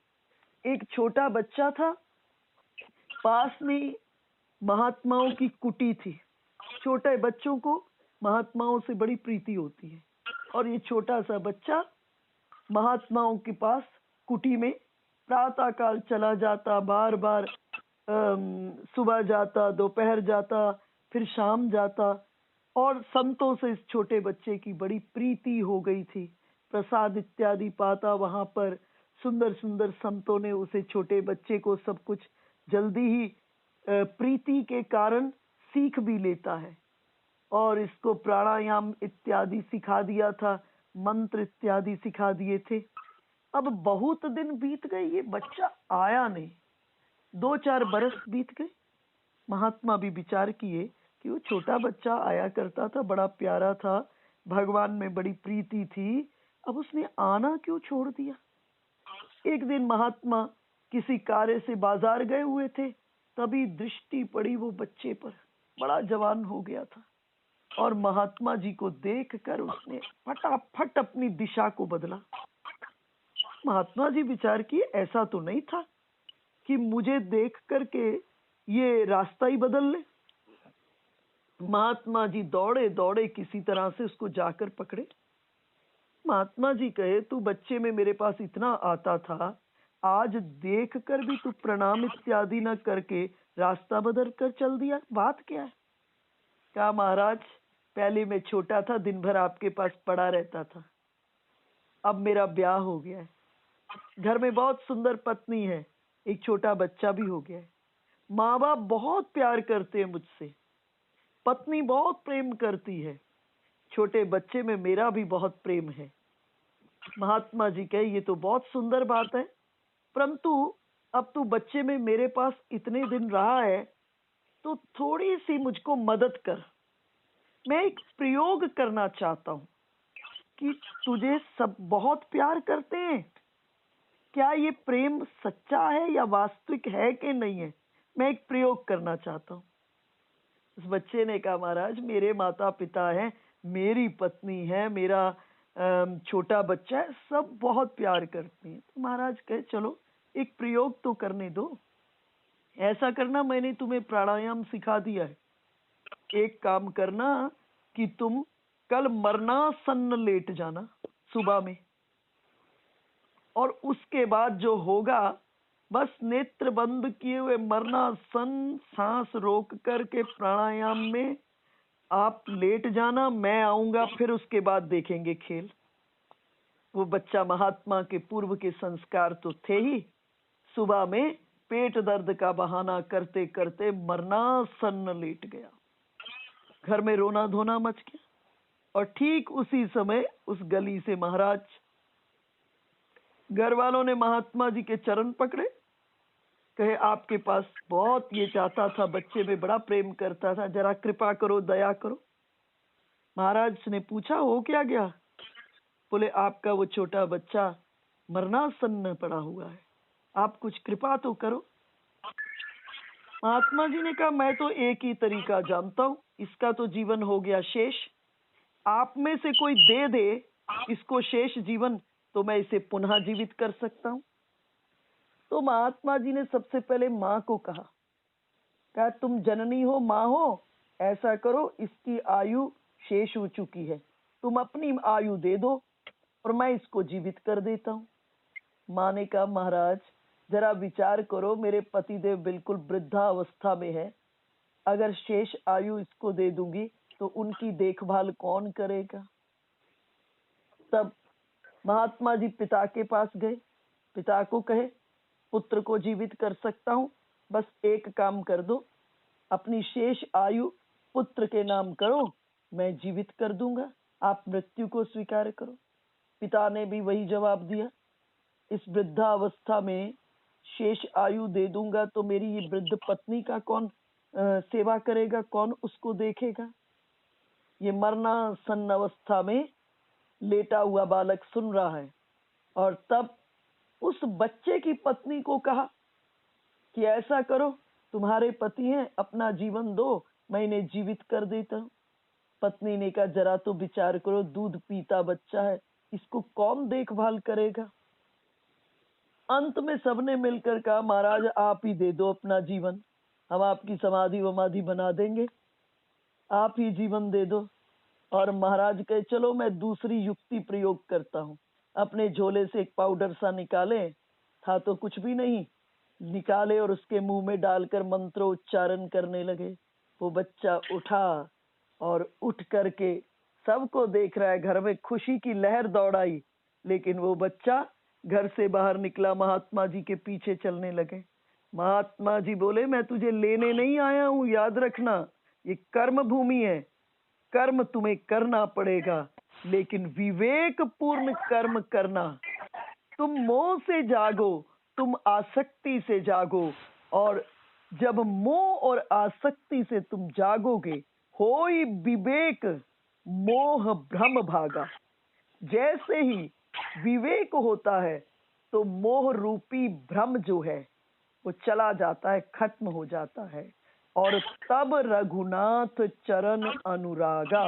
एक छोटा बच्चा था, पास में महात्माओं की कुटी थी। छोटे बच्चों को महात्माओं से बड़ी प्रीति होती है और ये छोटा सा बच्चा महात्माओं के पास कुटी में प्रातः काल चला जाता, बार बार सुबह जाता, दोपहर जाता, फिर शाम जाता और संतों से इस छोटे बच्चे की बड़ी प्रीति हो गई थी। प्रसाद इत्यादि पाता वहां पर। सुंदर सुंदर संतों ने उसे छोटे बच्चे को सब कुछ जल्दी ही प्रीति के कारण सीख भी लेता है और इसको प्राणायाम इत्यादि सिखा दिया था, मंत्र इत्यादि सिखा दिए थे। अब बहुत दिन बीत गए, ये बच्चा आया नहीं। 2-4 बरस बीत गए। महात्मा भी विचार किए कि वो छोटा बच्चा आया करता था, बड़ा प्यारा था, भगवान में बड़ी प्रीति थी, अब उसने आना क्यों छोड़ दिया। एक दिन महात्मा किसी कार्य से बाजार गए हुए थे, तभी दृष्टि पड़ी वो बच्चे पर। बड़ा जवान हो गया था और महात्मा जी को देखकर उसने फटाफट अपनी दिशा को बदला। महात्मा जी विचार किए, ऐसा तो नहीं था कि मुझे देख करके ये रास्ता ही बदल ले। महात्मा जी दौड़े दौड़े किसी तरह से उसको जाकर पकड़े। महात्मा जी कहे, तू बच्चे में मेरे पास इतना आता था, आज देख कर भी तू प्रणाम इत्यादि न करके रास्ता बदल कर चल दिया, बात क्या है? कहा, महाराज पहले मैं छोटा था, दिन भर आपके पास पड़ा रहता था, अब मेरा ब्याह हो गया है, घर में बहुत सुंदर पत्नी है, एक छोटा बच्चा भी हो गया है, माँ बाप बहुत प्यार करते हैं मुझसे, पत्नी बहुत प्रेम करती है, छोटे बच्चे में मेरा भी बहुत प्रेम है। महात्मा जी कहे, ये तो बहुत सुंदर बात है, परंतु अब तू बच्चे में मेरे पास इतने दिन रहा है तो थोड़ी सी मुझको मदद कर। मैं एक प्रयोग करना चाहता हूँ कि तुझे सब बहुत प्यार करते हैं, क्या ये प्रेम सच्चा है या वास्तविक है कि नहीं है, मैं एक प्रयोग करना चाहता हूँ। उस बच्चे ने कहा, महाराज मेरे माता पिता हैं, मेरी पत्नी है, मेरा छोटा बच्चा है, सब बहुत प्यार करते हैं। तो महाराज कहे, चलो एक प्रयोग तो करने दो। ऐसा करना, मैंने तुम्हें प्राणायाम सिखा दिया है, एक काम करना कि तुम कल मरणासन्न लेट जाना सुबह में, और उसके बाद जो होगा बस नेत्र बंद किए हुए मरणासन, सांस रोक करके प्राणायाम में आप लेट जाना, मैं आऊंगा, फिर उसके बाद देखेंगे खेल। वो बच्चा महात्मा के पूर्व के संस्कार तो थे ही, सुबह में पेट दर्द का बहाना करते करते मरणासन्न लेट गया। घर में रोना धोना मच गया और ठीक उसी समय उस गली से महाराज, घर वालों ने महात्मा जी के चरण पकड़े, कहे आपके पास बहुत ये चाहता था, बच्चे में बड़ा प्रेम करता था, जरा कृपा करो, दया करो। महाराज ने पूछा, हो क्या गया? बोले, आपका वो छोटा बच्चा मरणासन्न पड़ा हुआ है, आप कुछ कृपा तो करो। महात्मा जी ने कहा, मैं तो एक ही तरीका जानता हूँ, इसका तो जीवन हो गया शेष, आप में से कोई दे दे इसको शेष जीवन, तो मैं इसे पुनः जीवित कर सकता हूँ। तो महात्मा जी ने सबसे पहले माँ को कहा तुम जननी हो, माँ हो, ऐसा करो, इसकी आयु शेष हो चुकी है, तुम अपनी आयु दे दो और मैं इसको जीवित कर देता हूँ। माँ ने कहा, महाराज जरा विचार करो, मेरे पतिदेव बिल्कुल वृद्धावस्था में है, अगर शेष आयु इसको दे दूंगी तो उनकी देखभाल कौन करेगा। तब महात्मा जी पिता के पास गए, पिता को कहे, पुत्र को जीवित कर सकता हूँ, बस एक काम कर दो, अपनी शेष आयु पुत्र के नाम करो, मैं जीवित कर दूंगा, आप मृत्यु को स्वीकार करो। पिता ने भी वही जवाब दिया, इस वृद्धावस्था में शेष आयु दे दूंगा तो मेरी ये वृद्ध पत्नी का कौन सेवा करेगा, कौन उसको देखेगा। ये मरणासन्न अवस्था में लेटा हुआ बालक सुन रहा है और तब उस बच्चे की पत्नी को कहा कि ऐसा करो, तुम्हारे पति हैं, अपना जीवन दो, मैं इन्हें जीवित कर देता हूँ। पत्नी ने कहा जरा तो विचार करो, दूध पीता बच्चा है, इसको कौन देखभाल करेगा। अंत में सबने मिलकर कहा महाराज आप ही दे दो अपना जीवन, हम आपकी समाधि वमाधि बना देंगे, आप ही जीवन दे दो। और महाराज कहे चलो मैं दूसरी युक्ति प्रयोग करता हूँ। अपने झोले से एक पाउडर सा निकाले, था तो कुछ भी नहीं, निकाले और उसके मुंह में डालकर मंत्रोच्चारण करने लगे। वो बच्चा उठा और उठ करके सबको देख रहा है, घर में खुशी की लहर दौड़ाई। लेकिन वो बच्चा घर से बाहर निकला, महात्मा जी के पीछे चलने लगे। महात्मा जी बोले मैं तुझे लेने नहीं आया हूँ, याद रखना ये कर्म भूमि है, कर्म तुम्हें करना पड़ेगा, लेकिन विवेक पूर्ण कर्म करना। तुम मोह से जागो, तुम आसक्ति से जागो, और जब मोह और आसक्ति से तुम जागोगे, होई विवेक मोह भ्रम भागा। जैसे ही विवेक होता है तो मोह रूपी भ्रम जो है वो चला जाता है, खत्म हो जाता है। और तब रघुनाथ चरण अनुरागा,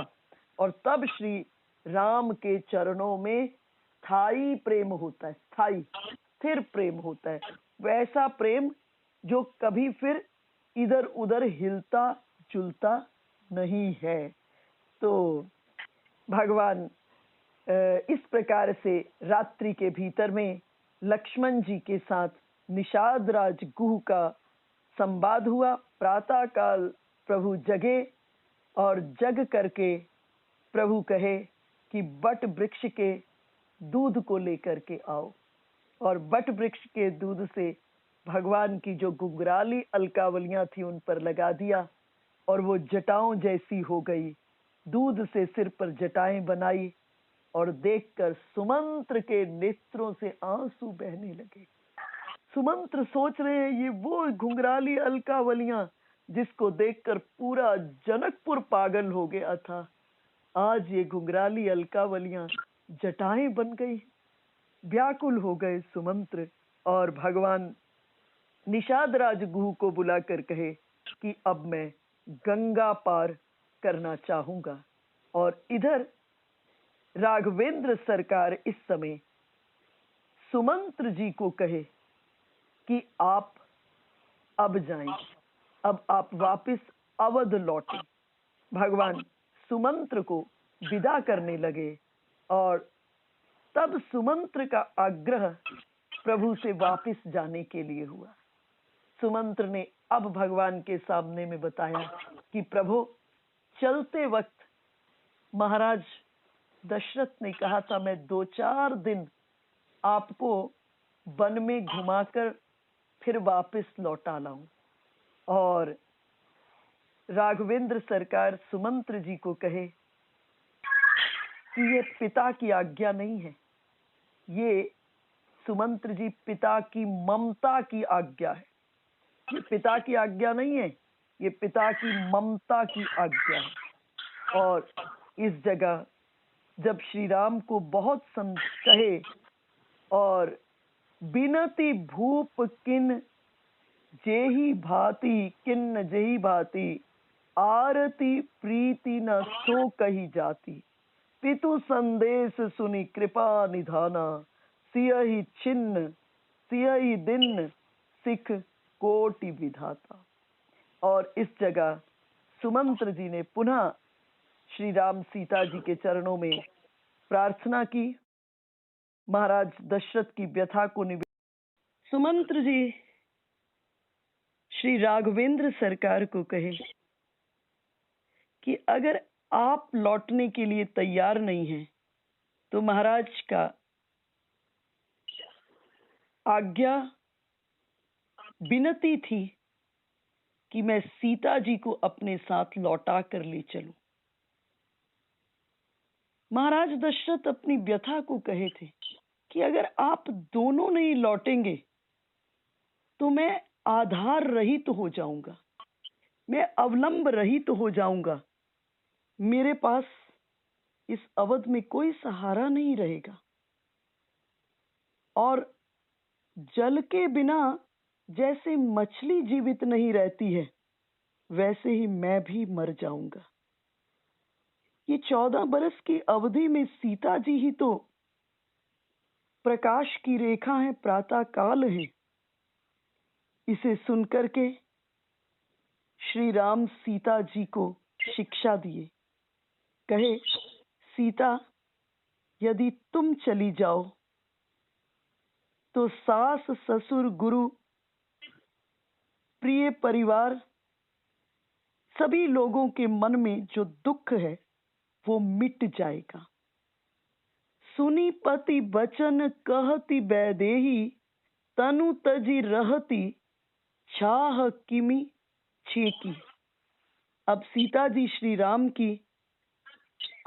और तब श्री राम के चरणों में स्थायी प्रेम होता है, स्थायी स्थिर प्रेम होता है। वैसा प्रेम जो कभी फिर इधर उधर हिलता जुलता नहीं है। तो भगवान इस प्रकार से रात्रि के भीतर में लक्ष्मण जी के साथ निषाद राज गुह का संवाद हुआ। प्रातः काल प्रभु जगे और जग करके प्रभु कहे कि बट वृक्ष के दूध को लेकर के आओ, और बट वृक्ष के दूध से भगवान की जो गुंगराली अलकावलियां थी उन पर लगा दिया और वो जटाओं जैसी हो गई। दूध से सिर पर जटाएं बनाई और देखकर सुमंत्र के नेत्रों से आंसू बहने लगे। सुमंत्र सोच रहे हैं ये वो घुंघराली अलकावलियां जिसको देखकर पूरा जनकपुर पागल हो गया था, आज ये घुंघराली अलकावलियां जटाएं बन गई। व्याकुल हो गए सुमंत्र, और भगवान निषाद राज गुह को बुलाकर कहे कि अब मैं गंगा पार करना चाहूंगा। और इधर राघवेंद्र सरकार इस समय सुमंत्र जी को कहे कि आप अब जाएं, अब आप वापस अवध लौटें। भगवान सुमंत्र को विदा करने लगे और तब सुमंत्र का आग्रह प्रभु से वापस जाने के लिए हुआ। सुमंत्र ने अब भगवान के सामने में बताया कि प्रभु चलते वक्त महाराज दशरथ ने कहा था मैं 2-4 दिन आपको वन में घुमाकर फिर वापस लौटा लाऊं। और राघवेंद्र सरकार सुमंत्र जी को कहे कि ये पिता की आज्ञा नहीं है, ये सुमंत्र जी पिता की ममता की आज्ञा है। ये पिता की आज्ञा नहीं है, ये पिता की ममता की आज्ञा है। और इस जगह जब श्री राम को बहुत कहे और बिनती भूप किन जेही भांति किन्न जेही भांति आरती प्रीति न सो कही जाती, पितु संदेश सुनी कृपा निधाना, सियहि छिन्न सियहि दिन सिख कोटि विधाता। और इस जगह सुमंत्र जी ने पुनः श्री राम सीता जी के चरणों में प्रार्थना की, महाराज दशरथ की व्यथा को सुमंत्र जी श्री राघवेंद्र सरकार को कहे कि अगर आप लौटने के लिए तैयार नहीं हैं तो महाराज का आज्ञा विनती थी कि मैं सीता जी को अपने साथ लौटा कर ले चलूं। महाराज दशरथ अपनी व्यथा को कहे थे कि अगर आप दोनों नहीं लौटेंगे तो मैं आधार रहित हो जाऊंगा, मैं अवलंब रहित हो जाऊंगा, मेरे पास इस अवध में कोई सहारा नहीं रहेगा और जल के बिना जैसे मछली जीवित नहीं रहती है वैसे ही मैं भी मर जाऊंगा। ये 14 बरस की अवधि में सीता जी ही तो प्रकाश की रेखा है, प्रातः काल है। इसे सुनकर के श्री राम सीता जी को शिक्षा दिए, कहे सीता यदि तुम चली जाओ तो सास ससुर गुरु प्रिय परिवार सभी लोगों के मन में जो दुख है वो मिट जाएगा। सुनी पति बचन कहती बैदेही तनु तजी रहती छाह किमी छेकी। अब सीता जी श्री राम की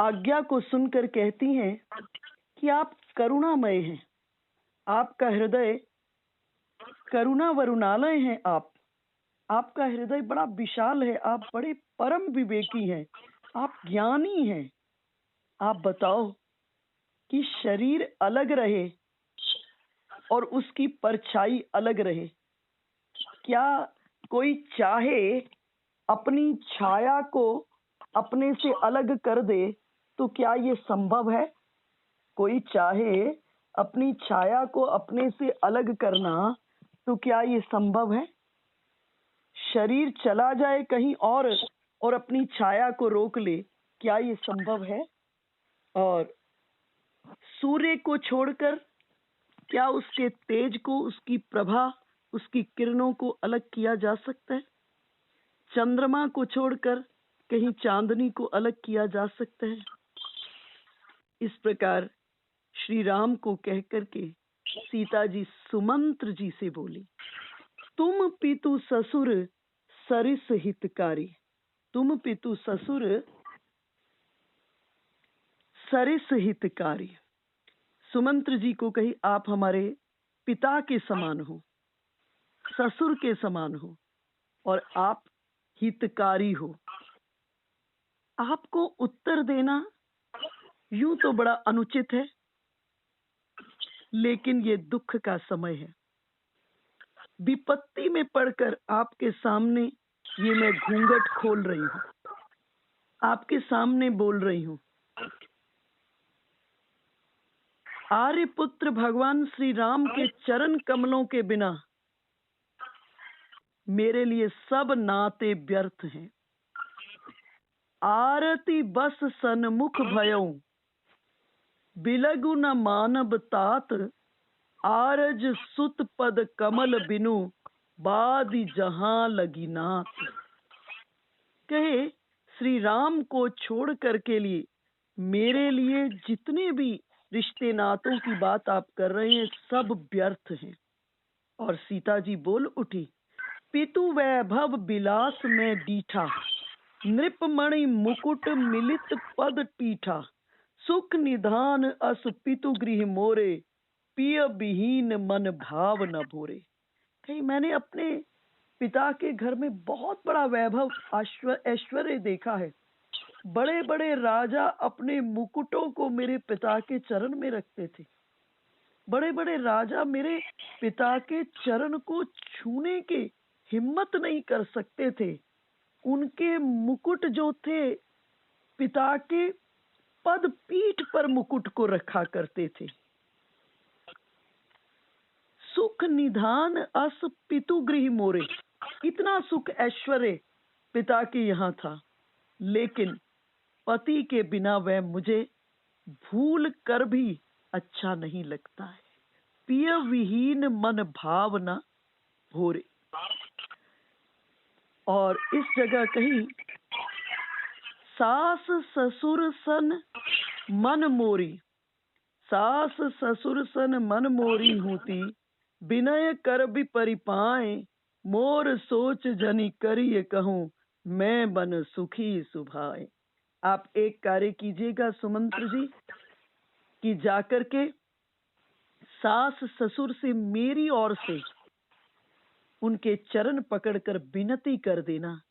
आज्ञा को सुनकर कहती हैं कि आप करुणामय हैं, आपका हृदय करुणा वरुणालय है, आपका हृदय बड़ा विशाल है, आप बड़े परम विवेकी हैं, आप ज्ञानी हैं। आप बताओ कि शरीर अलग रहे और उसकी परछाई अलग रहे, क्या कोई चाहे अपनी छाया को अपने से अलग कर दे तो क्या ये संभव है? कोई चाहे अपनी छाया को अपने से अलग करना तो क्या ये संभव है? शरीर चला जाए कहीं और अपनी छाया को रोक ले, क्या ये संभव है? और सूर्य को छोड़कर क्या उसके तेज को, उसकी प्रभा, उसकी किरणों को अलग किया जा सकता है? चंद्रमा को छोड़कर कहीं चांदनी को अलग किया जा सकता है? इस प्रकार श्री राम को कहकर के सीता जी सुमंत्र जी से बोली, तुम पितु ससुर सरिस हितकारी। तुम पितु ससुर सरिस हितकारी। सुमंत्र जी को कही आप हमारे पिता के समान हो, ससुर के समान हो और आप हितकारी हो। आपको उत्तर देना यूं तो बड़ा अनुचित है, लेकिन ये दुख का समय है। विपत्ति में पड़कर आपके सामने ये मैं घूंघट खोल रही हूं, आपके सामने बोल रही हूं। आर्यपुत्र भगवान श्री राम के चरण कमलों के बिना मेरे लिए सब नाते व्यर्थ हैं। आरती बस सन्मुख भयऊ बिलगु न मानव तात, आरज सुत पद कमल बिनु बादी जहां लगी नाथ। कहे श्री राम को छोड़ कर के लिए मेरे लिए जितने भी रिश्ते नातों की बात आप कर रहे हैं सब व्यर्थ हैं। और सीता जी बोल उठी, पितु वैभव बिलास में डीठा, नृपमणि मुकुट मिलित पद पीठा, सुख निधान अस पितु गृह मोरे, पिय विहीन मन भाव न भोरे। कहीं मैंने अपने पिता के घर में बहुत बड़ा वैभव ऐश्वर्य देखा है। बड़े बड़े राजा अपने मुकुटों को मेरे पिता के चरण में रखते थे। बड़े बड़े राजा मेरे पिता के चरण को छूने के हिम्मत नहीं कर सकते थे। उनके मुकुट जो थे पिता के पद पीठ पर मुकुट को रखा करते थे। सुख निधान अस पितु गृह मोरे, इतना सुख ऐश्वर्य पिता के यहाँ था, लेकिन पति के बिना वह मुझे भूल कर भी अच्छा नहीं लगता है। पिय विहीन मन भाव न भोरे। और इस जगह कहीं सास ससुर सन मन मोरी, सास ससुर सन मन मोरी होती, विनय कर भी परिपाए मोर सोच जनि करिए कहूँ, मैं बन सुखी सुभाए। आप एक कार्य कीजिएगा सुमंत्र जी, कि जाकर के सास ससुर से मेरी ओर से उनके चरण पकड़कर विनती कर देना,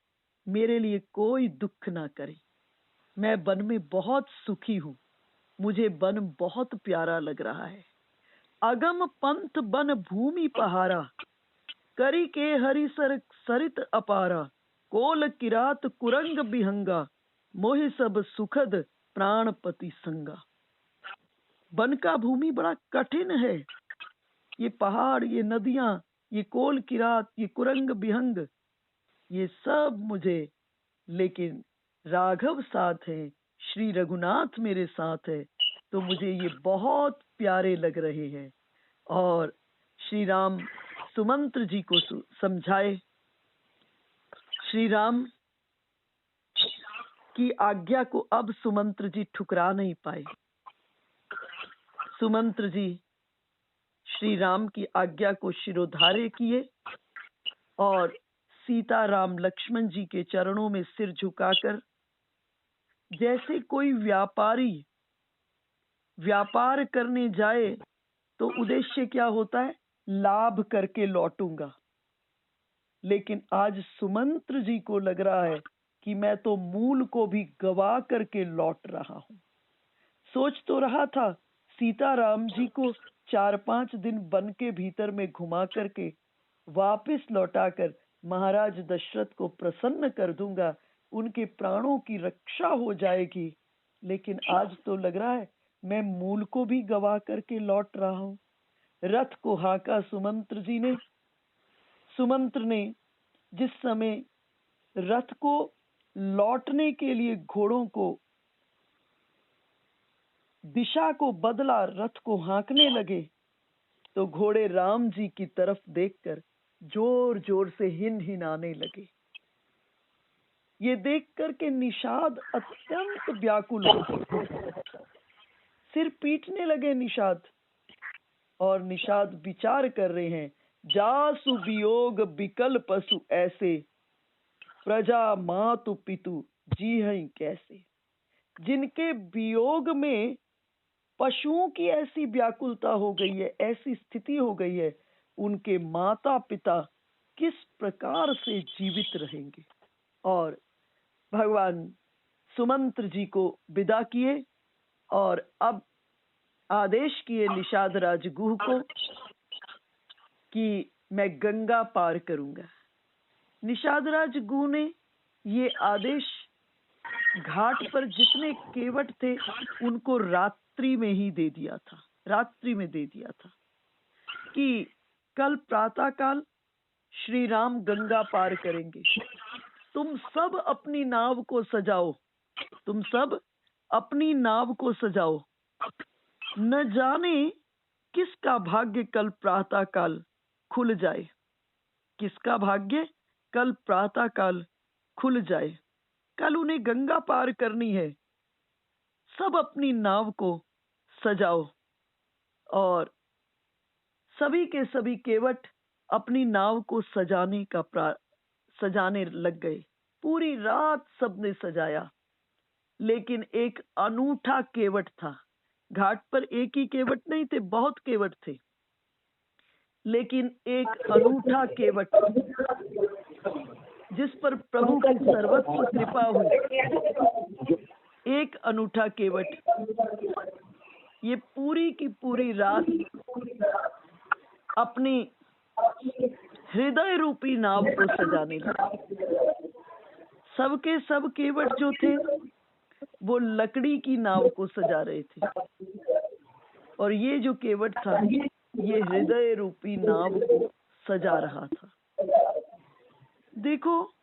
मेरे लिए कोई दुख ना करे। मैं वन में बहुत सुखी हूँ, मुझे वन बहुत प्यारा लग रहा है। अगम पंथ बन भूमि पहारा, करी के हरि सर सरित अपारा। कोल किरात कुरंग बिहंगा, मोहि सब सुखद प्राणपति संगा। वन का भूमि बड़ा कठिन है। ये पहाड़, ये नदियां, ये कोल किरात, ये कुरंग बिहंग, ये सब मुझे, लेकिन राघव साथ है, श्री रघुनाथ मेरे साथ है, तो मुझे ये बहुत प्यारे लग रहे हैं। और श्री राम सुमंत्र जी को समझाए। श्री राम की आज्ञा को अब सुमंत्र जी ठुकरा नहीं पाए। सुमंत्र जी श्री राम की आज्ञा को शिरोधार्य किए और सीता राम लक्ष्मण जी के चरणों में सिर झुकाकर, जैसे कोई व्यापारी व्यापार करने जाए तो उद्देश्य क्या होता है, लाभ करके लौटूंगा। लेकिन आज सुमंत्र जी को लग रहा है कि मैं तो मूल को भी गवा करके लौट रहा हूं। सोच तो रहा था सीता राम जी को 4-5 दिन वन के भीतर में घुमा करके वापस लौटाकर महाराज दशरथ को प्रसन्न कर दूंगा, उनके प्राणों की रक्षा हो जाएगी। लेकिन आज तो लग रहा है मैं मूल को भी गवा करके लौट रहा हूं। रथ को हाका सुमंत्र जी ने। सुमंत्र ने जिस समय रथ को लौटने के लिए घोड़ों को दिशा को बदला, रथ को हाँकने लगे, तो घोड़े राम जी की तरफ देखकर जोर जोर से हिनहिनाने लगे। ये देख करके निषाद अत्यंत व्याकुल हो गए, सिर पीटने लगे निषाद। और निषाद विचार कर रहे हैं, जासु वियोग बिकल पशु ऐसे, प्रजा मातु पितु जी हैं कैसे। जिनके वियोग में पशुओं की ऐसी व्याकुलता हो गई है, ऐसी स्थिति हो गई है, उनके माता पिता किस प्रकार से जीवित रहेंगे। और भगवान सुमंत्र जी को विदा किए और अब आदेश किए निषाद राजगुह को कि मैं गंगा पार करूंगा। निषाद राजगुह ने ये आदेश घाट पर जितने केवट थे उनको रात्रि में ही दे दिया था, रात्रि में दे दिया था कि कल प्रातःकाल श्री राम गंगा पार करेंगे। तुम सब अपनी नाव को सजाओ, तुम सब अपनी नाव को सजाओ। न जाने किसका भाग्य कल प्रातःकाल खुल जाए, किसका भाग्य कल प्रातःकाल खुल जाए। कल उन्हें गंगा पार करनी है, सब अपनी नाव को सजाओ। और सभी के सभी केवट अपनी नाव को सजाने लग गए। पूरी रात सबने सजाया, लेकिन एक अनूठा केवट था। घाट पर एक ही केवट नहीं थे, बहुत केवट थे, लेकिन एक अनूठा केवट जिस पर प्रभु की सर्वस्व कृपा हुई, एक अनूठा केवट ये पूरी की पूरी रात अपनी हृदय रूपी नाव को सजाने लगा। सबके सब केवट जो थे वो लकड़ी की नाव को सजा रहे थे, और ये जो केवट था ये हृदय रूपी नाव को सजा रहा था। देखो,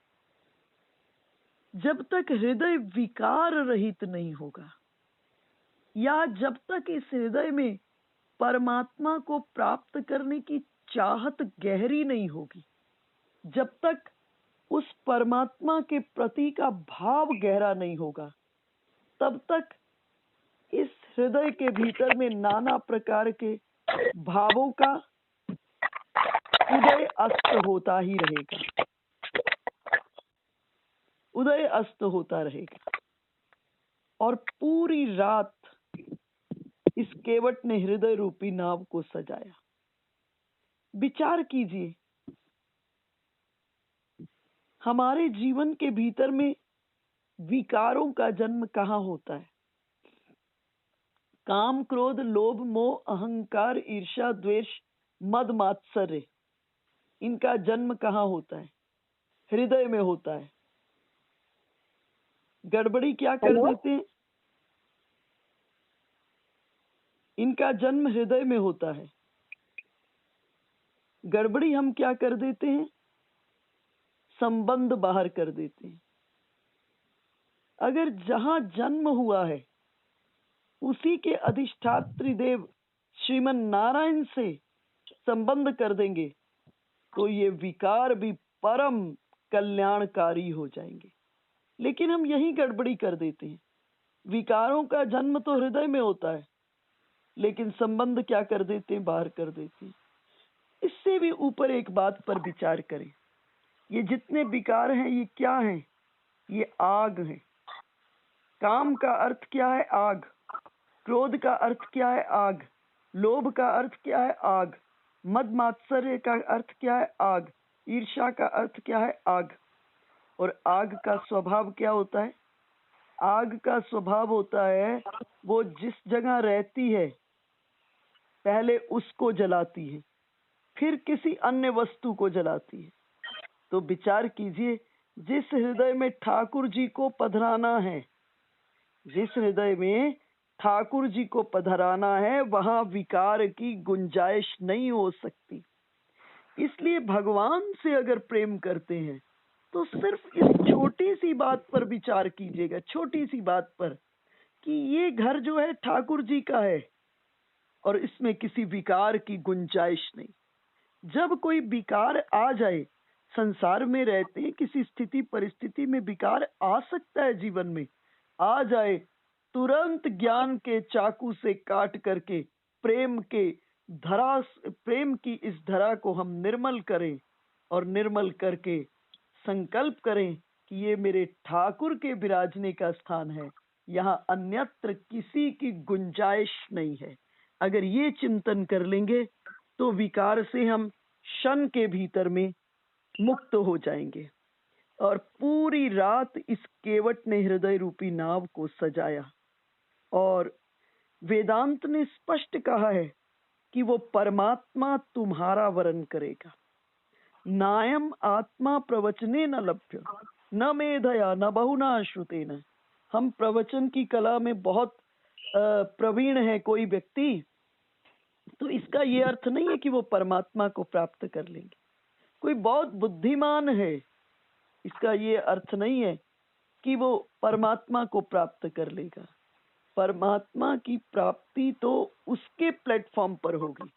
जब तक हृदय विकार रहित नहीं होगा, या जब तक इस हृदय में परमात्मा को प्राप्त करने की चाहत गहरी नहीं होगी, जब तक उस परमात्मा के प्रति का भाव गहरा नहीं होगा, तब तक इस हृदय के भीतर में नाना प्रकार के भावों का उदय अस्त होता ही रहेगा, उदय अस्त होता रहेगा। और पूरी रात इस केवट ने हृदय रूपी नाव को सजाया। विचार कीजिए, हमारे जीवन के भीतर में विकारों का जन्म कहाँ होता है? काम, क्रोध, लोभ, मोह, अहंकार, ईर्ष्या, द्वेष, मद, मात्सर्य, इनका जन्म कहाँ होता है? हृदय में होता है। गड़बड़ी क्या कर देते हैं? इनका जन्म हृदय में होता है। गड़बड़ी हम क्या कर देते हैं? संबंध बाहर कर देते हैं। अगर जहां जन्म हुआ है उसी के अधिष्ठात्री देव श्रीमन नारायण से संबंध कर देंगे तो ये विकार भी परम कल्याणकारी हो जाएंगे। लेकिन हम यही गड़बड़ी कर देते हैं। विकारों का जन्म तो हृदय में होता है, लेकिन संबंध क्या कर देते हैं? बाहर कर देते हैं। इससे भी ऊपर एक बात पर विचार करें, ये जितने विकार हैं ये क्या हैं? ये आग है। काम का अर्थ क्या है? आग। क्रोध का अर्थ क्या है? आग। लोभ का अर्थ क्या है? आग। मद मात्सर्य का अर्थ क्या है? आग। ईर्ष्या का अर्थ क्या है? आग। और आग का स्वभाव क्या होता है? आग का स्वभाव होता है वो जिस जगह रहती है पहले उसको जलाती है, फिर किसी अन्य वस्तु को जलाती है। तो विचार कीजिए, जिस हृदय में ठाकुर जी को पधराना है, जिस हृदय में ठाकुर जी को पधराना है वहां विकार की गुंजाइश नहीं हो सकती। इसलिए भगवान से अगर प्रेम करते हैं तो सिर्फ इस छोटी सी बात पर विचार कीजिएगा, छोटी सी बात पर, कि ये घर जो है ठाकुर जी का है और इसमें किसी विकार की गुंजाइश नहीं। जब कोई विकार आ जाए, संसार में रहते हैं, किसी स्थिति परिस्थिति में विकार आ सकता है, जीवन में आ जाए, तुरंत ज्ञान के चाकू से काट करके प्रेम की इस धरा को हम निर्मल करें और निर्मल करके संकल्प करें कि ये मेरे ठाकुर के विराजने का स्थान है, यहाँ अन्यत्र किसी की गुंजाइश नहीं है। अगर ये चिंतन कर लेंगे तो विकार से हम क्षण के भीतर में मुक्त हो जाएंगे। और पूरी रात इस केवट ने हृदय रूपी नाव को सजाया। और वेदांत ने स्पष्ट कहा है कि वो परमात्मा तुम्हारा वरण करेगा। नायम आत्मा प्रवचने न लभ्य न मेधया न बहुना श्रुतेन। हम प्रवचन की कला में बहुत प्रवीण है कोई व्यक्ति, तो इसका ये अर्थ नहीं है कि वो परमात्मा को प्राप्त कर लेंगे। कोई बहुत बुद्धिमान है, इसका ये अर्थ नहीं है कि वो परमात्मा को प्राप्त कर लेगा। परमात्मा की प्राप्ति तो उसके प्लेटफॉर्म पर होगी।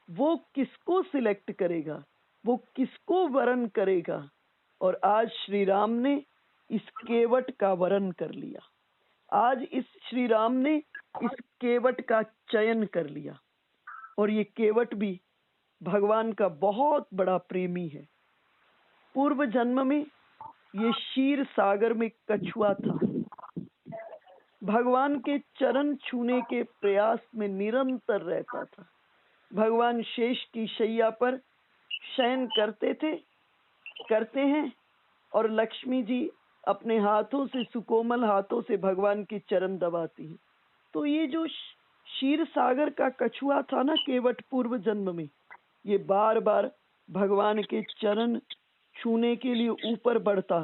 वो किसको सिलेक्ट करेगा, वो किसको वरण करेगा। और आज श्री राम ने इस केवट का वरण कर लिया। आज इस श्री राम ने इस केवट का चयन कर लिया। और ये केवट भी भगवान का बहुत बड़ा प्रेमी है। पूर्व जन्म में ये क्षीर सागर में कछुआ था। भगवान के चरण छूने के प्रयास में निरंतर रहता था। भगवान शेष की शैया पर शयन करते हैं और लक्ष्मी जी अपने हाथों से, सुकोमल हाथों से भगवान के चरण दबाती हैं। तो ये जो क्षीर सागर का कछुआ था ना केवट, पूर्व जन्म में ये बार बार भगवान के चरण छूने के लिए ऊपर बढ़ता।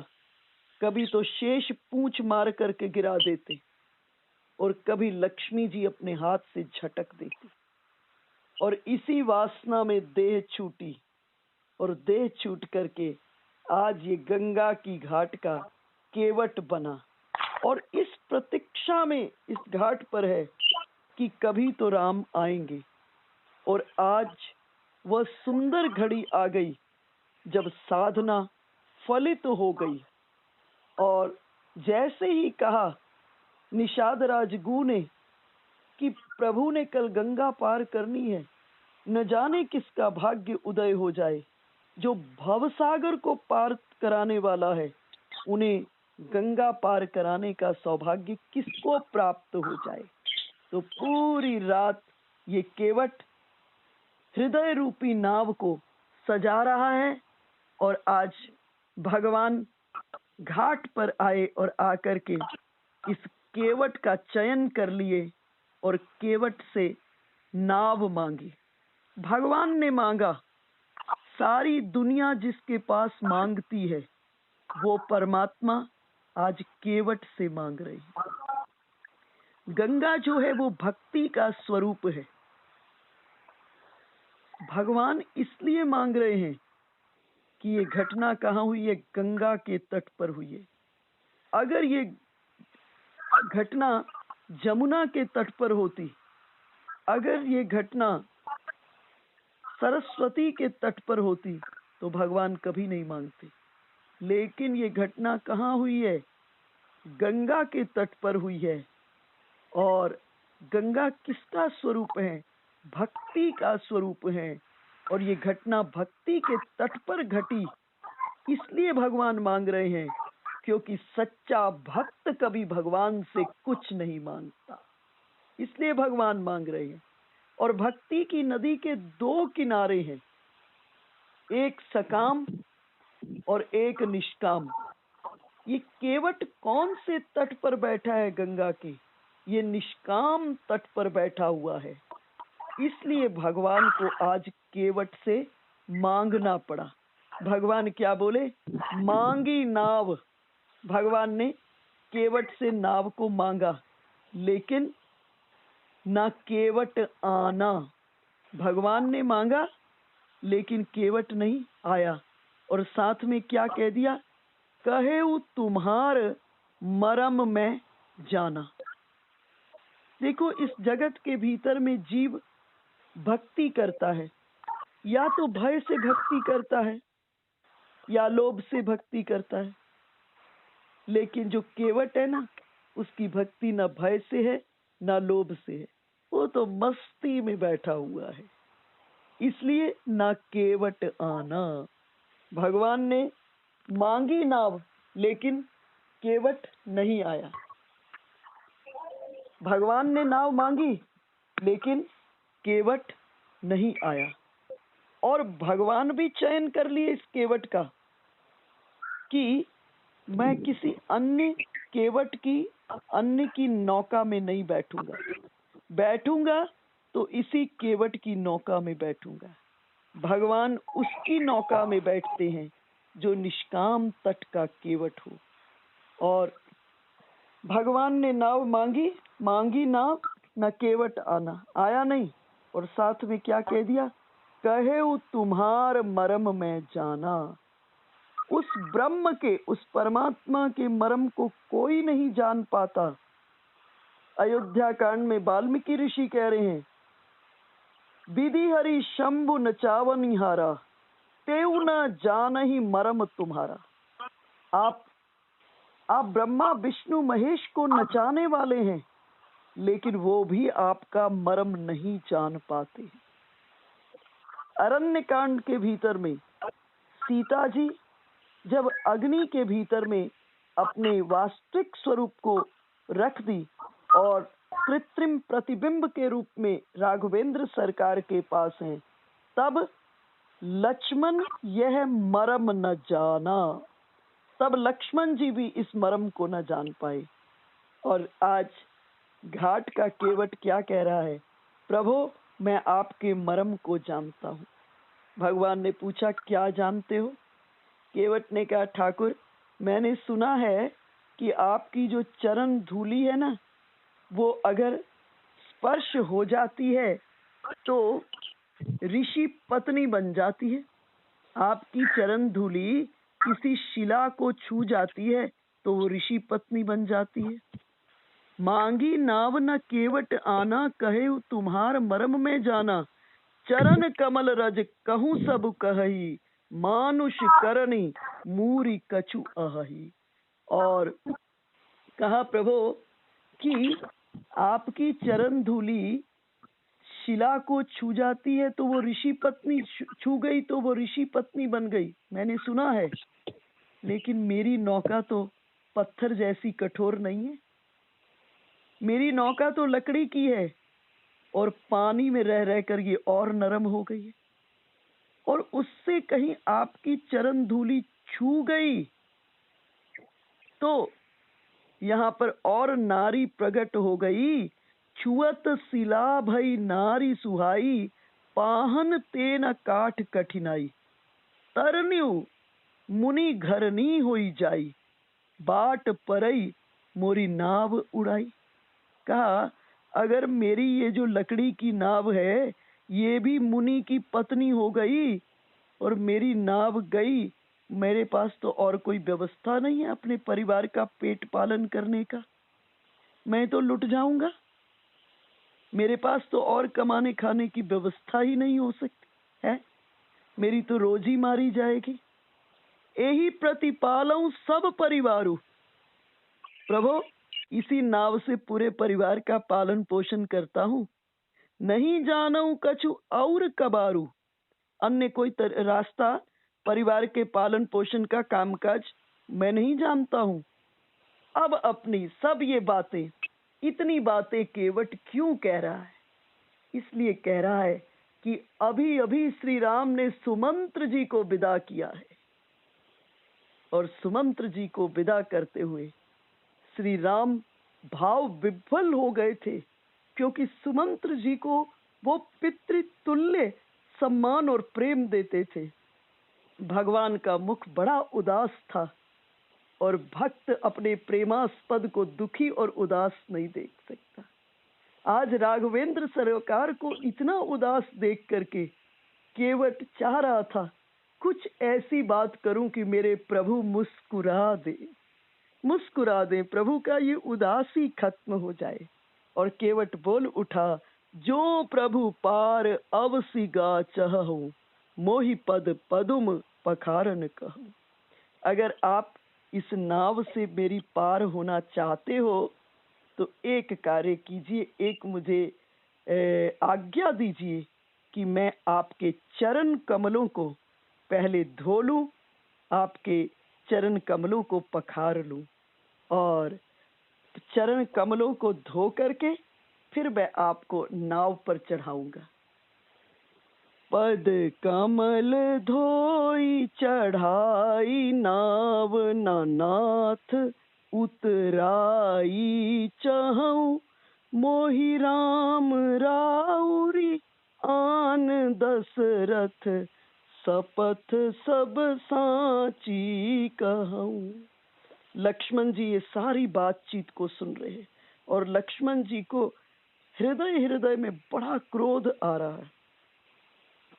कभी तो शेष पूंछ मार करके गिरा देते और कभी लक्ष्मी जी अपने हाथ से झटक देती। और इसी वासना में देह छूटी और देह छूट करके आज ये गंगा की घाट का केवट बना। और इस प्रतीक्षा में इस घाट पर है कि कभी तो राम आएंगे। और आज वह सुंदर घड़ी आ गई जब साधना फलित हो गई। और जैसे ही कहा निषाद राजगु ने कि प्रभु ने कल गंगा पार करनी है, न जाने किसका भाग्य उदय हो जाए। जो भवसागर को पार कराने वाला है, उन्हें गंगा पार कराने का सौभाग्य किसको प्राप्त हो जाए। तो पूरी रात ये केवट हृदय रूपी नाव को सजा रहा है और आज भगवान घाट पर आए और आकर के इस केवट का चयन कर लिए और केवट से नाव मांगी। भगवान ने मांगा। सारी दुनिया जिसके पास मांगती है वो परमात्मा आज केवट से मांग रही है। गंगा जो है वो भक्ति का स्वरूप है। भगवान इसलिए मांग रहे हैं कि ये घटना कहाँ हुई है, गंगा के तट पर हुई है। अगर ये घटना जमुना के तट पर होती, अगर ये घटना सरस्वती के तट पर होती तो भगवान कभी नहीं मांगते। लेकिन ये घटना कहाँ हुई है, गंगा के तट पर हुई है। और गंगा किसका स्वरूप है, भक्ति का स्वरूप है। और ये घटना भक्ति के तट पर घटी, इसलिए भगवान मांग रहे हैं, क्योंकि सच्चा भक्त कभी भगवान से कुछ नहीं मांगता, इसलिए भगवान मांग रहे हैं। और भक्ति की नदी के दो किनारे हैं, एक सकाम और एक निष्काम। ये केवट कौन से तट पर बैठा है गंगा के, ये निष्काम तट पर बैठा हुआ है। इसलिए भगवान को आज केवट से मांगना पड़ा। भगवान क्या बोले, मांगी नाव। भगवान ने केवट से नाव को मांगा, लेकिन ना केवट आना। भगवान ने मांगा लेकिन केवट नहीं आया। और साथ में क्या कह दिया, कहेऊ तुम्हार मरम में जाना। देखो, इस जगत के भीतर में जीव भक्ति करता है, या तो भय से भक्ति करता है या लोभ से भक्ति करता है। लेकिन जो केवट है ना, उसकी भक्ति न भय से है न लोभ से है, वो तो मस्ती में बैठा हुआ है। इसलिए ना केवट आना। भगवान ने मांगी नाव लेकिन केवट नहीं आया। भगवान ने नाव मांगी लेकिन केवट नहीं आया। और भगवान भी चयन कर लिए इस केवट का कि मैं किसी अन्य केवट की, अन्य की नौका में नहीं बैठूंगा। बैठूंगा तो इसी केवट की नौका में बैठूंगा। भगवान उसकी नौका में बैठते हैं जो निष्काम तट का केवट हो। और भगवान ने नाव मांगी, मांगी नाव, न केवट आना, आया नहीं। और साथ में क्या कह दिया, कहेऊ तुम्हार मरम में जाना। उस ब्रह्म के, उस परमात्मा के मरम को कोई नहीं जान पाता। अयोध्या कांड में वाल्मीकि ऋषि कह रहे हैं, विधि हरि शंभु नचावनिहारा, तेऊ न जानहि मरम तुम्हारा। आप ब्रह्मा विष्णु महेश को नचाने वाले हैं, लेकिन वो भी आपका मरम नहीं जान पाते। अरण्य कांड के भीतर में सीता जी जब अग्नि के भीतर में अपने वास्तविक स्वरूप को रख दी और कृत्रिम प्रतिबिंब के रूप में राघवेंद्र सरकार के पास हैं, तब लक्ष्मण यह मरम न जाना। तब लक्ष्मण जी भी इस मरम को न जान पाए। और आज घाट का केवट क्या कह रहा है, प्रभु मैं आपके मरम को जानता हूँ। भगवान ने पूछा क्या जानते हो। केवट ने कहा, ठाकुर मैंने सुना है कि आपकी जो चरण धूली है ना, वो अगर स्पर्श हो जाती है तो ऋषि पत्नी बन जाती है। आपकी चरण धूली किसी शिला को छू जाती है तो वो ऋषि पत्नी बन जाती है। मांगी नाव न केवट आना, कहे तुम्हार मरम में जाना। चरण कमल रज कहूँ सब कहई, मानुष करनी मूरी कछु अहई। और कहा प्रभु कि आपकी चरण धूली शिला को छू जाती है तो वो ऋषि पत्नी, छू गई तो वो ऋषि पत्नी बन गई, मैंने सुना है। लेकिन मेरी नौका तो पत्थर जैसी कठोर नहीं है। मेरी नौका तो लकड़ी की है और पानी में रह रहकर ये और नरम हो गई है। और उससे कहीं आपकी चरण धूली छू गई तो यहाँ पर और नारी प्रकट हो गई। छुअत शिला भई नारी सुहाई, पाहन तेन काठ कठिनाई। तरन्यु मुनि घरनी होई जाई, बाट परई मोरी नाव उड़ाई। कहा अगर मेरी ये जो लकड़ी की नाव है ये भी मुनि की पत्नी हो गई और मेरी नाव गई, मेरे पास तो और कोई व्यवस्था नहीं है अपने परिवार का पेट पालन करने का, मैं तो लुट जाऊंगा। मेरे पास तो और कमाने खाने की व्यवस्था ही नहीं हो सकती है, मेरी तो रोजी मारी जाएगी। यही प्रतिपालऊ सब परिवारू। प्रभु इसी नाव से पूरे परिवार का पालन पोषण करता हूँ। नहीं जानूं कछु और कबारू। अन्य कोई रास्ता परिवार के पालन पोषण का कामकाज मैं नहीं जानता हूँ। अब अपनी सब ये बातें, इतनी बातें केवट क्यों कह रहा है? इसलिए कह रहा है कि अभी अभी श्री राम ने सुमंत्र जी को विदा किया है और सुमंत्र जी को विदा करते हुए श्री राम भाव विह्वल हो गए थे, क्योंकि सुमंत्र जी को वो पितृतुल्य सम्मान और प्रेम देते थे। भगवान का मुख बड़ा उदास था और भक्त अपने प्रेमास्पद को दुखी और उदास नहीं देख सकता। आज राघवेंद्र सरकार को इतना उदास देख करके केवट चाह रहा था कुछ ऐसी बात करूं कि मेरे प्रभु मुस्कुरा दे, मुस्कुरा दे, प्रभु का ये उदासी खत्म हो जाए। और केवट बोल उठा, जो प्रभु पार अवसिगा चहु, मोहि पद पदुम पखारन कहूं। अगर आप इस नाव से मेरी पार होना चाहते हो तो एक कार्य कीजिए, एक मुझे आज्ञा दीजिए कि मैं आपके चरण कमलों को पहले धो लूं, आपके चरण कमलों को पखार लूं और चरण कमलों को धो करके फिर मैं आपको नाव पर चढ़ाऊंगा। पद कमल धोई चढ़ाई नाव नाथ, उतराई चहु मोहि राम राउरी आन दशरथ, सपथ सब साची कहूं। लक्ष्मण जी ये सारी बातचीत को सुन रहे हैं और लक्ष्मण जी को हृदय में बड़ा क्रोध आ रहा है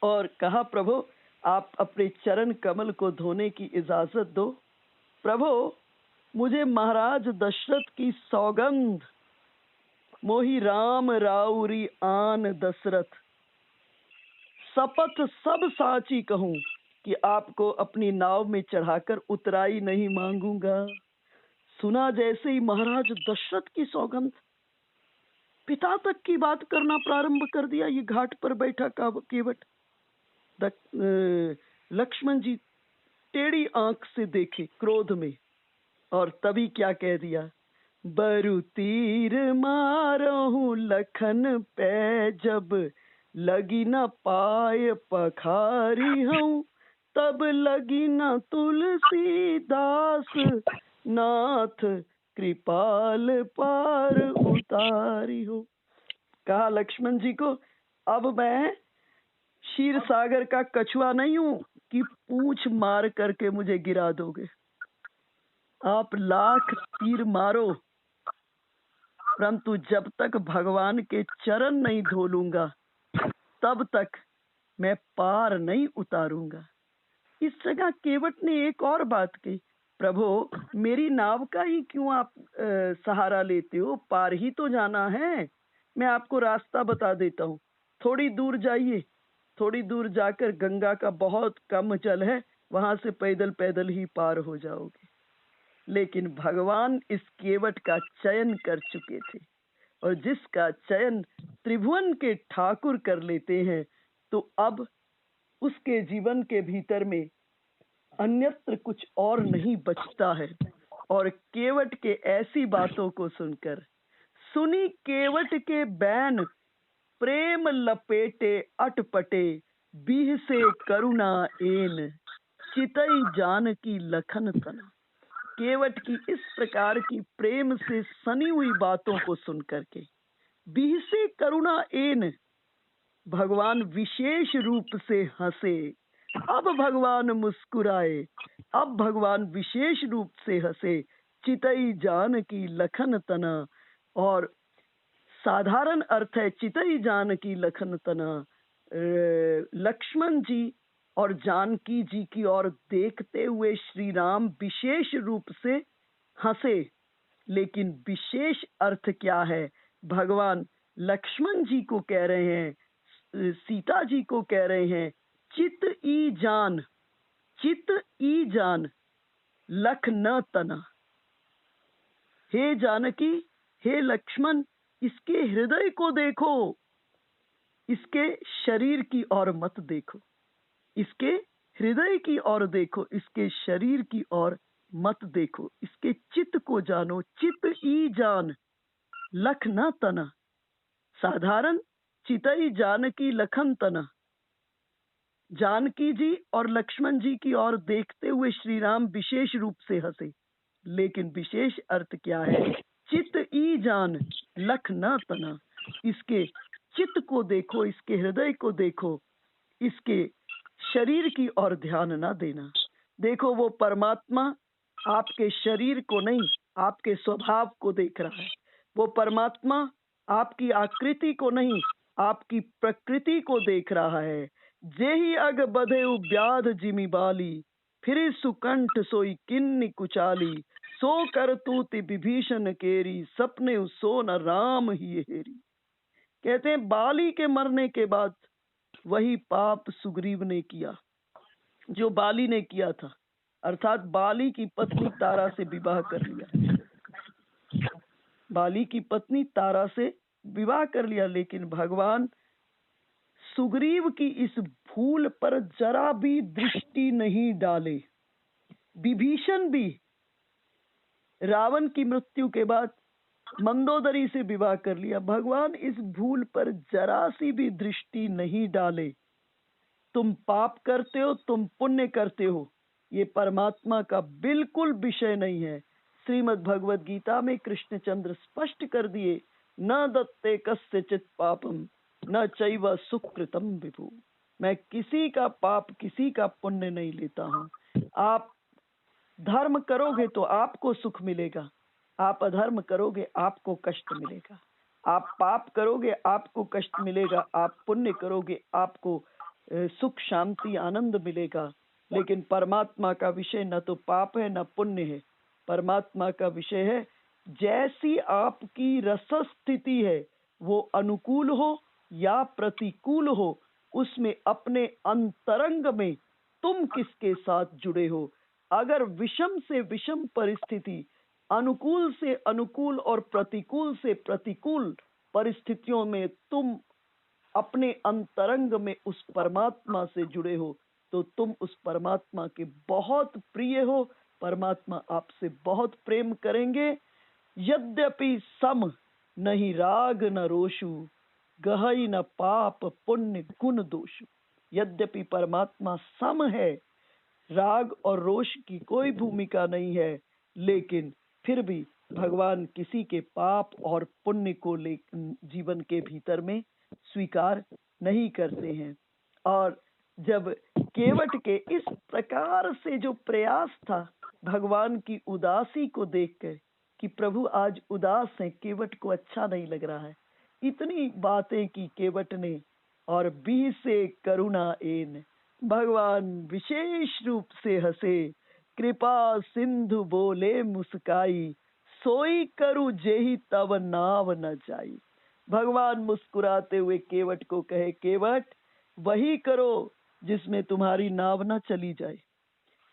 और कहा, प्रभु आप अपने चरण कमल को धोने की इजाजत दो। प्रभु मुझे महाराज दशरथ की सौगंध, मोहि राम राउरी आन दशरथ, शपथ सब साची कहूं कि आपको अपनी नाव में चढ़ाकर उतराई नहीं मांगूंगा। सुना जैसे ही महाराज दशरथ की सौगंध, पिता तक की बात करना प्रारंभ कर दिया ये घाट पर बैठा केवट। लक्ष्मण जी टेढ़ी आंख से देखे क्रोध में और तभी क्या कह दिया, बरु तीर मारहूं लखन पे, जब लगी न पाय पखारी हूं, तब लगी न तुलसीदास नाथ, कृपाल पार उतारी हो। कहा लक्ष्मण जी को, अब मैं क्षीर सागर का कछुआ नहीं हूं कि पूंछ मार करके मुझे गिरा दोगे। आप लाख तीर मारो परंतु जब तक भगवान के चरण नहीं धो लूंगा तब तक मैं पार नहीं उतारूंगा। इस जगह केवट ने एक और बात कही, प्रभु मेरी नाव का ही क्यों आप सहारा लेते हो, पार ही तो जाना है, मैं आपको रास्ता बता देता हूँ। थोड़ी दूर जाइए, थोड़ी दूर जाकर गंगा का बहुत कम जल है, वहां से पैदल पैदल ही पार हो जाओगे। लेकिन भगवान इस केवट का चयन कर चुके थे और जिसका चयन त्रिभुवन के ठाकुर कर लेते हैं, तो अब उसके जीवन के भीतर में अन्यत्र कुछ और नहीं बचता है। और केवट के ऐसी बातों को सुनकर, सुनी केवट के बैन, प्रेम लपेटे अटपटे, बीह से करुणा एन, चितई जानकी लखन तना। केवट की इस प्रकार की प्रेम से सनी हुई बातों को सुन करके बीह से करुणा एन, भगवान विशेष रूप से हंसे। अब भगवान मुस्कुराए, अब भगवान विशेष रूप से हंसे। चितई जानकी लखन तना, और साधारण अर्थ है चितई जानकी लखन तना। लक्ष्मण जी और जानकी जी की ओर देखते हुए श्री राम विशेष रूप से हंसे। लेकिन विशेष अर्थ क्या है? भगवान लक्ष्मण जी को कह रहे हैं, सीता जी को कह रहे हैं, चित ई जान, चित ई जान, लख न तना। हे जानकी, हे लक्ष्मण, इसके हृदय को देखो, इसके शरीर की ओर मत देखो। इसके हृदय की ओर देखो, इसके शरीर की ओर मत देखो। इसके चित्त को जानो, चित ई जान, लख न तना। साधारण चितई जानकी लखन तना। जानकी जी और लक्ष्मण जी की ओर देखते हुए श्री राम विशेष रूप से हंसे। लेकिन विशेष अर्थ क्या है? चित ई जान, लख न तना। इसके चित्त को देखो, इसके हृदय को देखो, इसके शरीर की ओर ध्यान ना देना। देखो, वो परमात्मा आपके शरीर को नहीं, आपके स्वभाव को देख रहा है। वो परमात्मा आपकी आकृति को नहीं, आपकी प्रकृति को देख रहा है। जेहि अग बधे व्याध जिमि बाली, फिर सुकंठ सोई किन्नी कुचाली, सो कर तूति विभीषण केरी, सपने सो न राम ही हेरी। कहते हैं बाली के मरने के बाद वही पाप सुग्रीव ने किया जो बाली ने किया था, अर्थात बाली की पत्नी तारा से विवाह कर लिया। बाली की पत्नी तारा से विवाह कर लिया। लेकिन भगवान सुग्रीव की इस भूल पर जरा भी दृष्टि नहीं डाले। विभीषण भी रावण की मृत्यु के बाद मंदोदरी से विवाह कर लिया। भगवान इस भूल पर जरा सी भी दृष्टि नहीं डाले। तुम पाप करते हो, तुम पुण्य करते हो, ये परमात्मा का बिल्कुल विषय नहीं है। श्रीमद् भगवद गीता में कृष्णचंद्र स्पष्ट कर दिए, न दत्ते कस्यचित् पापम न चैव सुकृतम विभु। मैं किसी का पाप, किसी का पुण्य नहीं लेता हूँ। आप धर्म करोगे तो आपको सुख मिलेगा, आप अधर्म करोगे आपको कष्ट मिलेगा। आप पाप करोगे आपको कष्ट मिलेगा, आप पुण्य करोगे आपको सुख शांति आनंद मिलेगा। लेकिन परमात्मा का विषय न तो पाप है न पुण्य है। परमात्मा का विषय है, जैसी आपकी रस स्थिति है वो अनुकूल हो या प्रतिकूल हो, उसमें अपने अंतरंग में तुम किसके साथ जुड़े हो। अगर विषम से विषम परिस्थिति, अनुकूल से अनुकूल और प्रतिकूल से प्रतिकूल परिस्थितियों में तुम अपने अंतरंग में उस परमात्मा से जुड़े हो, तो तुम उस परमात्मा के बहुत प्रिय हो। परमात्मा आपसे बहुत प्रेम करेंगे। यद्यपि सम नहीं राग न रोषु, गहई न पाप पुण्य गुण दोषु। यद्यपि परमात्मा सम है, राग और रोष की कोई भूमिका नहीं है, लेकिन फिर भी भगवान किसी के पाप और पुण्य को ले जीवन के भीतर में स्वीकार नहीं करते हैं। और जब केवट के इस प्रकार से जो प्रयास था भगवान की उदासी को देखकर कि प्रभु आज उदास हैं, केवट को अच्छा नहीं लग रहा है, इतनी बातें की केवट ने, और बीह से करुणा एन, भगवान विशेष रूप से हंसे। कृपा सिंधु बोले मुस्काई, सोई करु जेहि तब नाव न जाई। भगवान मुस्कुराते हुए केवट को कहे, केवट वही करो जिसमें तुम्हारी नाव न चली जाए।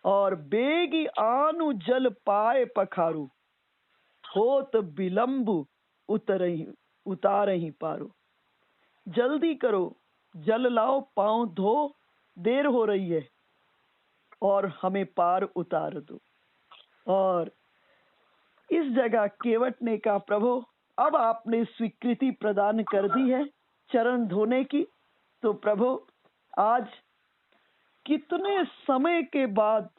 और बेगी आनु जल पाए पखारू, होत विलंब उतार ही पारो। जल्दी करो, जल लाओ, पांव धो, देर हो रही है और हमें पार उतार दो। और इस जगह केवट ने कहा, प्रभु अब आपने स्वीकृति प्रदान कर दी है चरण धोने की, तो प्रभु आज कितने समय के बाद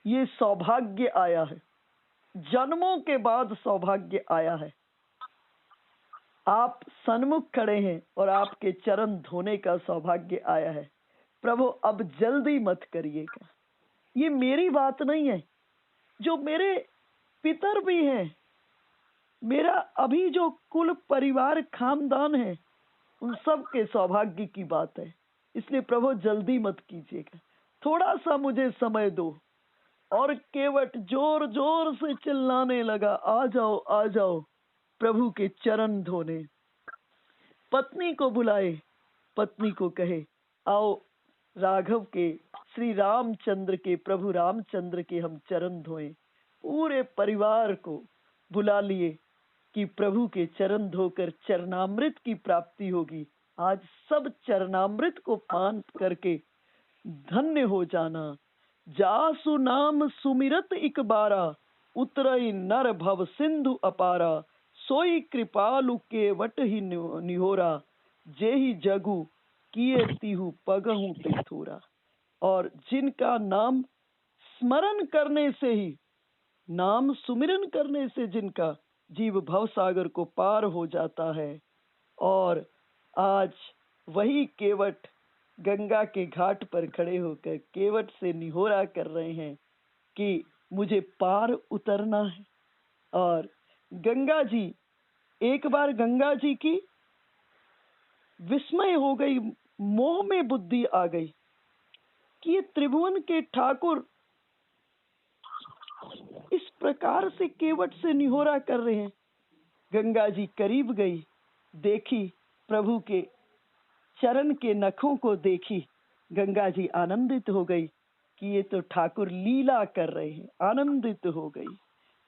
ये सौभाग्य आया है, जन्मों के बाद सौभाग्य आया है। आप सन्मुख खड़े हैं और आपके चरण धोने का सौभाग्य आया है। प्रभु अब जल्दी मत करिएगा। ये मेरी बात नहीं है, जो मेरे पितर भी हैं, मेरा अभी जो कुल परिवार खानदान है, उन सब के सौभाग्य की बात है। इसलिए प्रभु जल्दी मत कीजिएगा, थोड़ा सा मुझे समय दो। और केवट जोर जोर से चिल्लाने लगा, आ जाओ आ जाओ प्रभु के चरण धोने। पत्नी को बुलाए, पत्नी को कहे, आओ राघव के, श्री रामचंद्र के, प्रभु रामचंद्र के हम चरण धोएं। पूरे परिवार को बुला लिए कि प्रभु के चरण धोकर चरणामृत की प्राप्ति होगी। आज सब चरणामृत को पान करके धन्य हो जाना। जासु नाम सुमिरत इक बारा, उतरई नर भव सिंधु अपारा। सोई कृपालु केवट ही निहोरा, जेहि जगु किए तिहु पगहु ते थोरा। और जिनका नाम स्मरण करने से ही, नाम सुमिरन करने से जिनका जीव भव सागर को पार हो जाता है। और आज वही केवट गंगा के घाट पर खड़े होकर केवट से निहोरा कर रहे हैं कि मुझे पार उतरना है। और गंगा जी, एक बार गंगा जी की विस्मय हो गई, मोह में बुद्धि आ गई कि ये त्रिभुवन के ठाकुर इस प्रकार से केवट से निहोरा कर रहे हैं। गंगा जी करीब गई, देखी प्रभु के चरण के नखों को देखी। गंगा जी आनंदित हो गई कि ये तो ठाकुर लीला कर रहे हैं, आनंदित हो गई।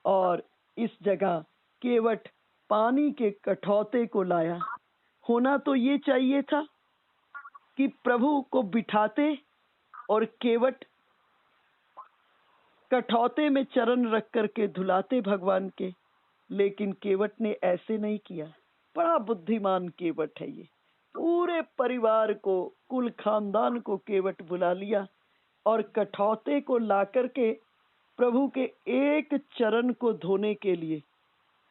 और इस जगह केवट पानी के कठौते को लाया। होना तो ये चाहिए था कि प्रभु को बिठाते और केवट कठौते में चरण रख करके धुलाते भगवान के, लेकिन केवट ने ऐसे नहीं किया। बड़ा बुद्धिमान केवट है ये। पूरे परिवार को, कुल खानदान को केवट बुला लिया और कठौते को ला करके प्रभु के एक चरण को धोने के लिए।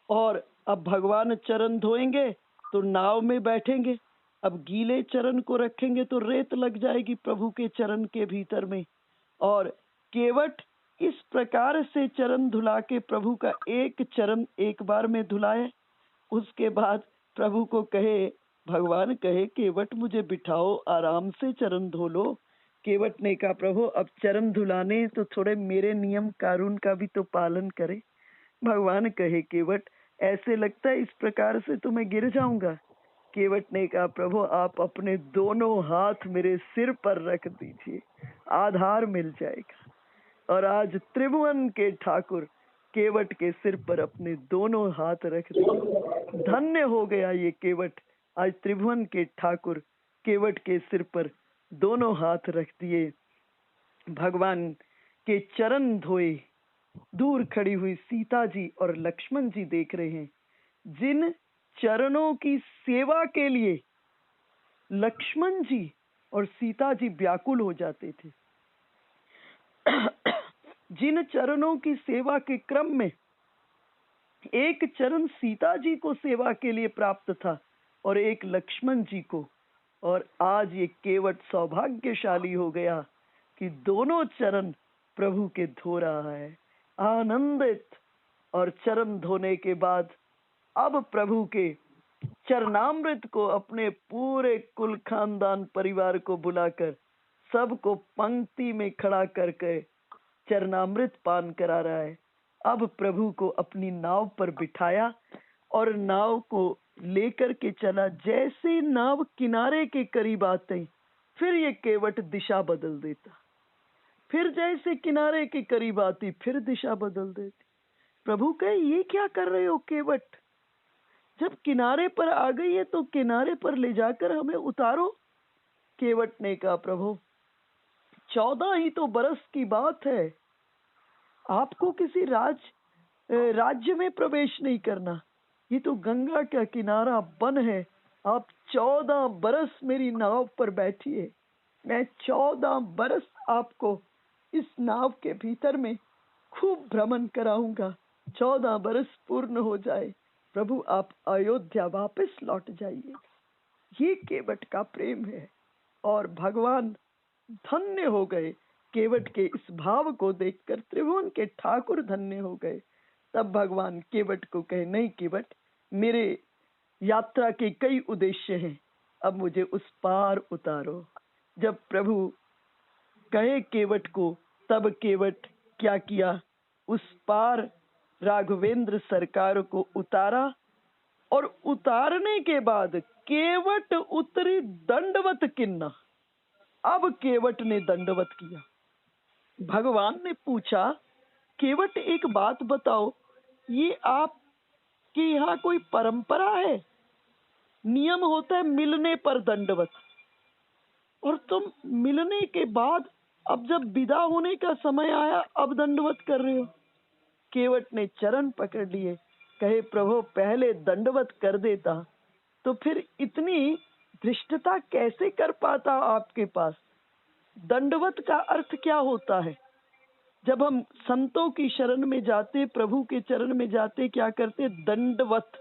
और अब भगवान चरण धोएंगे तो नाव में बैठेंगे, अब गीले चरण को रखेंगे तो रेत लग जाएगी प्रभु के चरण के भीतर में। और केवट इस प्रकार से चरण धुला के प्रभु का एक चरण एक बार में धुलाए। उसके बाद प्रभु को कहे, भगवान कहे, केवट मुझे बिठाओ, आराम से चरण धो लो। केवट ने कहा, प्रभु अब चरण धुलाने तो थोड़े मेरे नियम कानून का भी तो पालन करे। भगवान कहे, केवट ऐसे लगता है इस प्रकार से तो मैं गिर जाऊंगा। केवट ने कहा, प्रभु आप अपने दोनों हाथ मेरे सिर पर रख दीजिए, आधार मिल जाएगा। और आज त्रिभुवन के ठाकुर केवट के सिर पर अपने दोनों हाथ रख दिए। धन्य हो गया ये केवट। आज त्रिभुवन के ठाकुर केवट के सिर पर दोनों हाथ रख दिए, भगवान के चरण धोए। दूर खड़ी हुई सीता जी और लक्ष्मण जी देख रहे हैं, जिन चरणों की सेवा के लिए लक्ष्मण जी और सीता जी व्याकुल हो जाते थे। जिन चरणों की सेवा के क्रम में एक चरण सीता जी को सेवा के लिए प्राप्त था और एक लक्ष्मण जी को, और आज ये केवट सौभाग्यशाली हो गया कि दोनों चरण प्रभु के धो रहा है, आनंदित। और चरण धोने के बाद अब प्रभु के चरणामृत को अपने पूरे कुल खानदान परिवार को बुलाकर सबको पंक्ति में खड़ा करके चरणामृत पान करा रहा है। अब प्रभु को अपनी नाव पर बिठाया और नाव को लेकर के चला। जैसे नाव किनारे के करीब आते फिर ये केवट दिशा बदल देता, फिर जैसे किनारे के करीब आती फिर दिशा बदल देती। प्रभु कहे, ये क्या कर रहे हो केवट? जब किनारे पर आ गई है तो किनारे पर ले जाकर हमें उतारो। केवट ने कहा, प्रभु 14 ही तो बरस की बात है, आपको किसी राज्य में प्रवेश नहीं करना, ये तो गंगा का किनारा वन है, आप 14 बरस मेरी नाव पर बैठिए, मैं 14 बरस आपको इस नाव के भीतर में खूब भ्रमण कराऊंगा। 14 बरस पूर्ण हो जाए, प्रभु आप अयोध्या वापस लौट जाइए। ये केवट का प्रेम है और भगवान धन्य हो गए। केवट के इस भाव को देखकर त्रिभुवन के ठाकुर धन्य हो गए। तब भगवान केवट को कहे, नहीं केवट, मेरे यात्रा के कई उद्देश्य हैं, अब मुझे उस पार उतारो। जब प्रभु कहे केवट को, तब केवट क्या किया, उस पार राघवेंद्र सरकार को उतारा और उतारने के बाद केवट उतरी दंडवत किन्ना। अब केवट ने दंडवत किया। भगवान ने पूछा, केवट एक बात बताओ, ये आपके यहाँ कोई परंपरा है? नियम होता है मिलने पर दंडवत, और तुम मिलने के बाद अब जब विदा होने का समय आया अब दंडवत कर रहे हो। केवट ने चरण पकड़ लिए, कहे प्रभु पहले दंडवत कर देता तो फिर इतनी धृष्टता कैसे कर पाता आपके पास। दंडवत का अर्थ क्या होता है? जब हम संतों की शरण में जाते, प्रभु के चरण में जाते, क्या करते? दंडवत।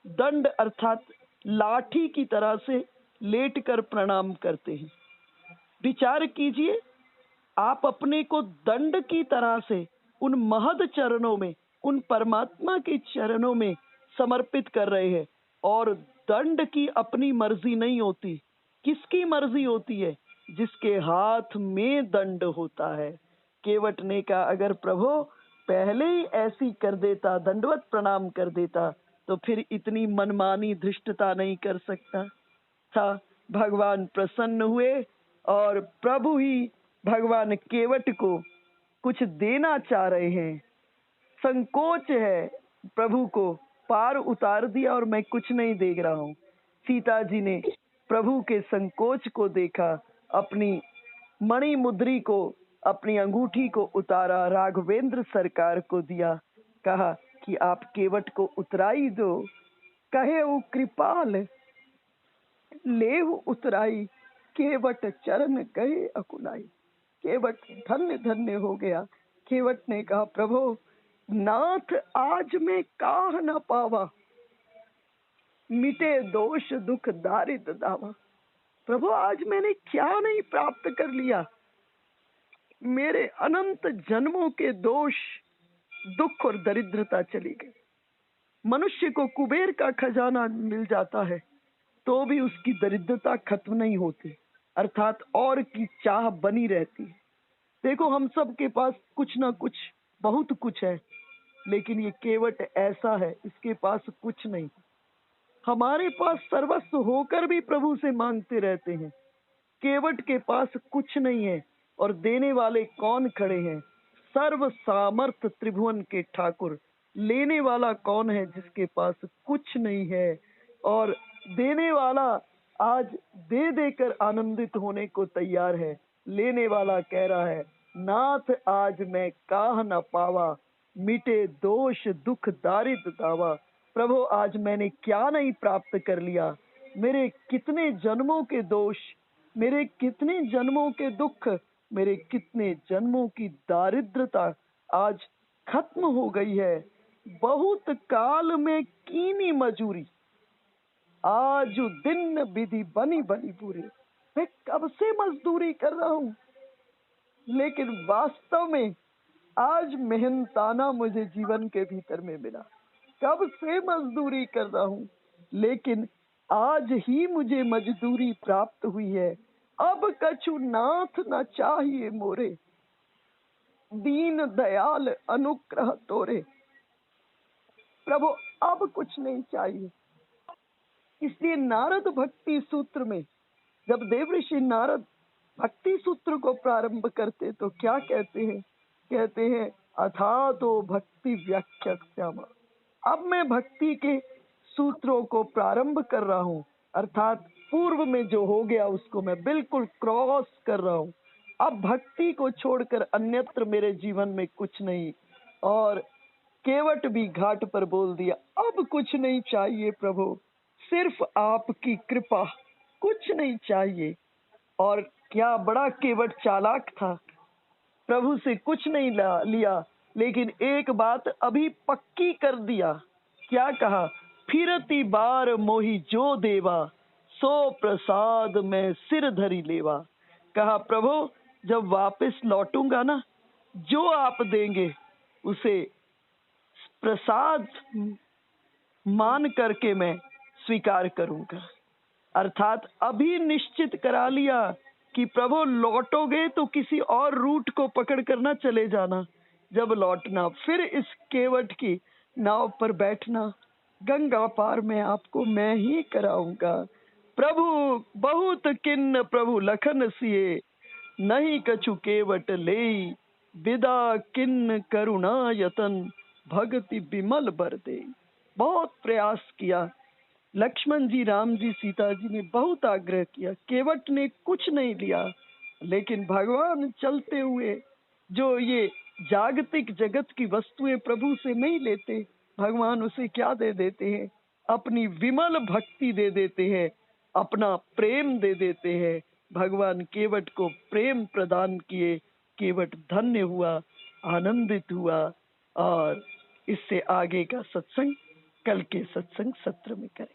दंड अर्थात लाठी की तरह से लेटकर प्रणाम करते हैं। विचार कीजिए, आप अपने को दंड की तरह से उन महद चरणों में, उन परमात्मा के चरणों में समर्पित कर रहे हैं। और दंड की अपनी मर्जी नहीं होती। किसकी मर्जी होती है? जिसके हाथ में दंड होता है। केवट ने कहा, अगर प्रभु पहले ही ऐसी कर देता, दंडवत प्रणाम कर देता, तो फिर इतनी मनमानी धृष्टता नहीं कर सकता था। भगवान प्रसन्न हुए और प्रभु ही भगवान केवट को कुछ देना चाह रहे हैं। संकोच है प्रभु को, पार उतार दिया और मैं कुछ नहीं देख रहा हूँ। सीता जी ने प्रभु के संकोच को देखा, अपनी मणि मुद्री को, अपनी अंगूठी को उतारा, राघवेंद्र सरकार को दिया, कहा कि आप केवट को उतराई दो। कहे वो कृपाल लेव उतराई, केवट चरण गए अकुलाई। केवट धन्य धन्य हो गया। केवट ने कहा, प्रभु नाथ आज मैं काह न पावा, मिटे दोष दुख दारिद्र दावा। प्रभु आज मैंने क्या नहीं प्राप्त कर लिया, मेरे अनंत जन्मों के दोष, दुख और दरिद्रता चली गई। मनुष्य को कुबेर का खजाना मिल जाता है तो भी उसकी दरिद्रता खत्म नहीं होती, अर्थात और की चाह बनी रहती है। देखो, हम सब के पास कुछ ना कुछ, बहुत कुछ है, लेकिन ये केवट ऐसा है, इसके पास कुछ नहीं। हमारे पास सर्वस्व होकर भी प्रभु से मांगते रहते हैं। केवट के पास कुछ नहीं है, और देने वाले कौन खड़े हैं? सर्व सामर्थ त्रिभुवन के ठाकुर। लेने वाला कौन है जिसके पास कुछ नहीं है? और देने वाला आज दे देकर आनंदित होने को तैयार है। लेने वाला कह रहा है, नाथ आज मैं काह न पावा, मिटे दोष दुख दारिद्र दावा। प्रभु आज मैंने क्या नहीं प्राप्त कर लिया, मेरे कितने जन्मों के दोष, मेरे कितने जन्मों के दुख, मेरे कितने जन्मों की दारिद्रता आज खत्म हो गई है। बहुत काल में कीनी मजूरी, आज दिन विधि बनी बनी पूरी। मैं कब से मजदूरी कर रहा हूँ, लेकिन वास्तव में आज मेहनताना मुझे जीवन के भीतर में मिला। कब से मजदूरी कर रहा हूँ, लेकिन आज ही मुझे मजदूरी प्राप्त हुई है। अब कछु नाथ न चाहिए मोरे, दीन दयाल अनुग्रह तोरे। प्रभु अब कुछ नहीं चाहिए। इसलिए नारद भक्ति सूत्र में, जब देवऋषि नारद भक्ति सूत्र को प्रारंभ करते तो क्या कहते हैं? कहते हैं, अथा तो भक्ति व्याख्या। अब मैं भक्ति के सूत्रों को प्रारंभ कर रहा हूँ, अर्थात पूर्व में जो हो गया उसको मैं बिल्कुल क्रॉस कर रहा हूँ। अब भक्ति को छोड़कर अन्यत्र मेरे जीवन में कुछ नहीं। और केवट भी घाट पर बोल दिया, अब कुछ नहीं चाहिए प्रभु, सिर्फ आपकी कृपा, कुछ नहीं चाहिए। और क्या बड़ा केवट चालाक था, प्रभु से कुछ नहीं लिया, लेकिन एक बात अभी पक्की कर दिया। क्या कहा? फिरती बार मोहि जो देवा, सो प्रसाद में सिर धरी लेवा। कहा प्रभु जब वापस लौटूंगा ना, जो आप देंगे उसे प्रसाद मान करके मैं स्वीकार करूंगा। अर्थात अभी निश्चित करा लिया कि प्रभु लौटोगे तो किसी और रूट को पकड़ कर ना चले जाना। जब लौटना फिर इस केवट की नाव पर बैठना, गंगा पार में आपको मैं ही कराऊंगा। प्रभु बहुत किन्न प्रभु लखन सिए, नहीं कछु केवट लेई, विदा किन्न करुणा यतन, भगति बिमल बर दे। बहुत प्रयास किया लक्ष्मण जी, राम जी, सीता जी ने बहुत आग्रह किया, केवट ने कुछ नहीं लिया। लेकिन भगवान चलते हुए जो ये जागतिक जगत की वस्तुएं प्रभु से नहीं लेते, भगवान उसे क्या दे देते हैं? अपनी विमल भक्ति दे देते हैं, अपना प्रेम दे देते हैं। भगवान केवट को प्रेम प्रदान किए, केवट धन्य हुआ, आनंदित हुआ। और इससे आगे का सत्संग कल के सत्संग सत्र में करें।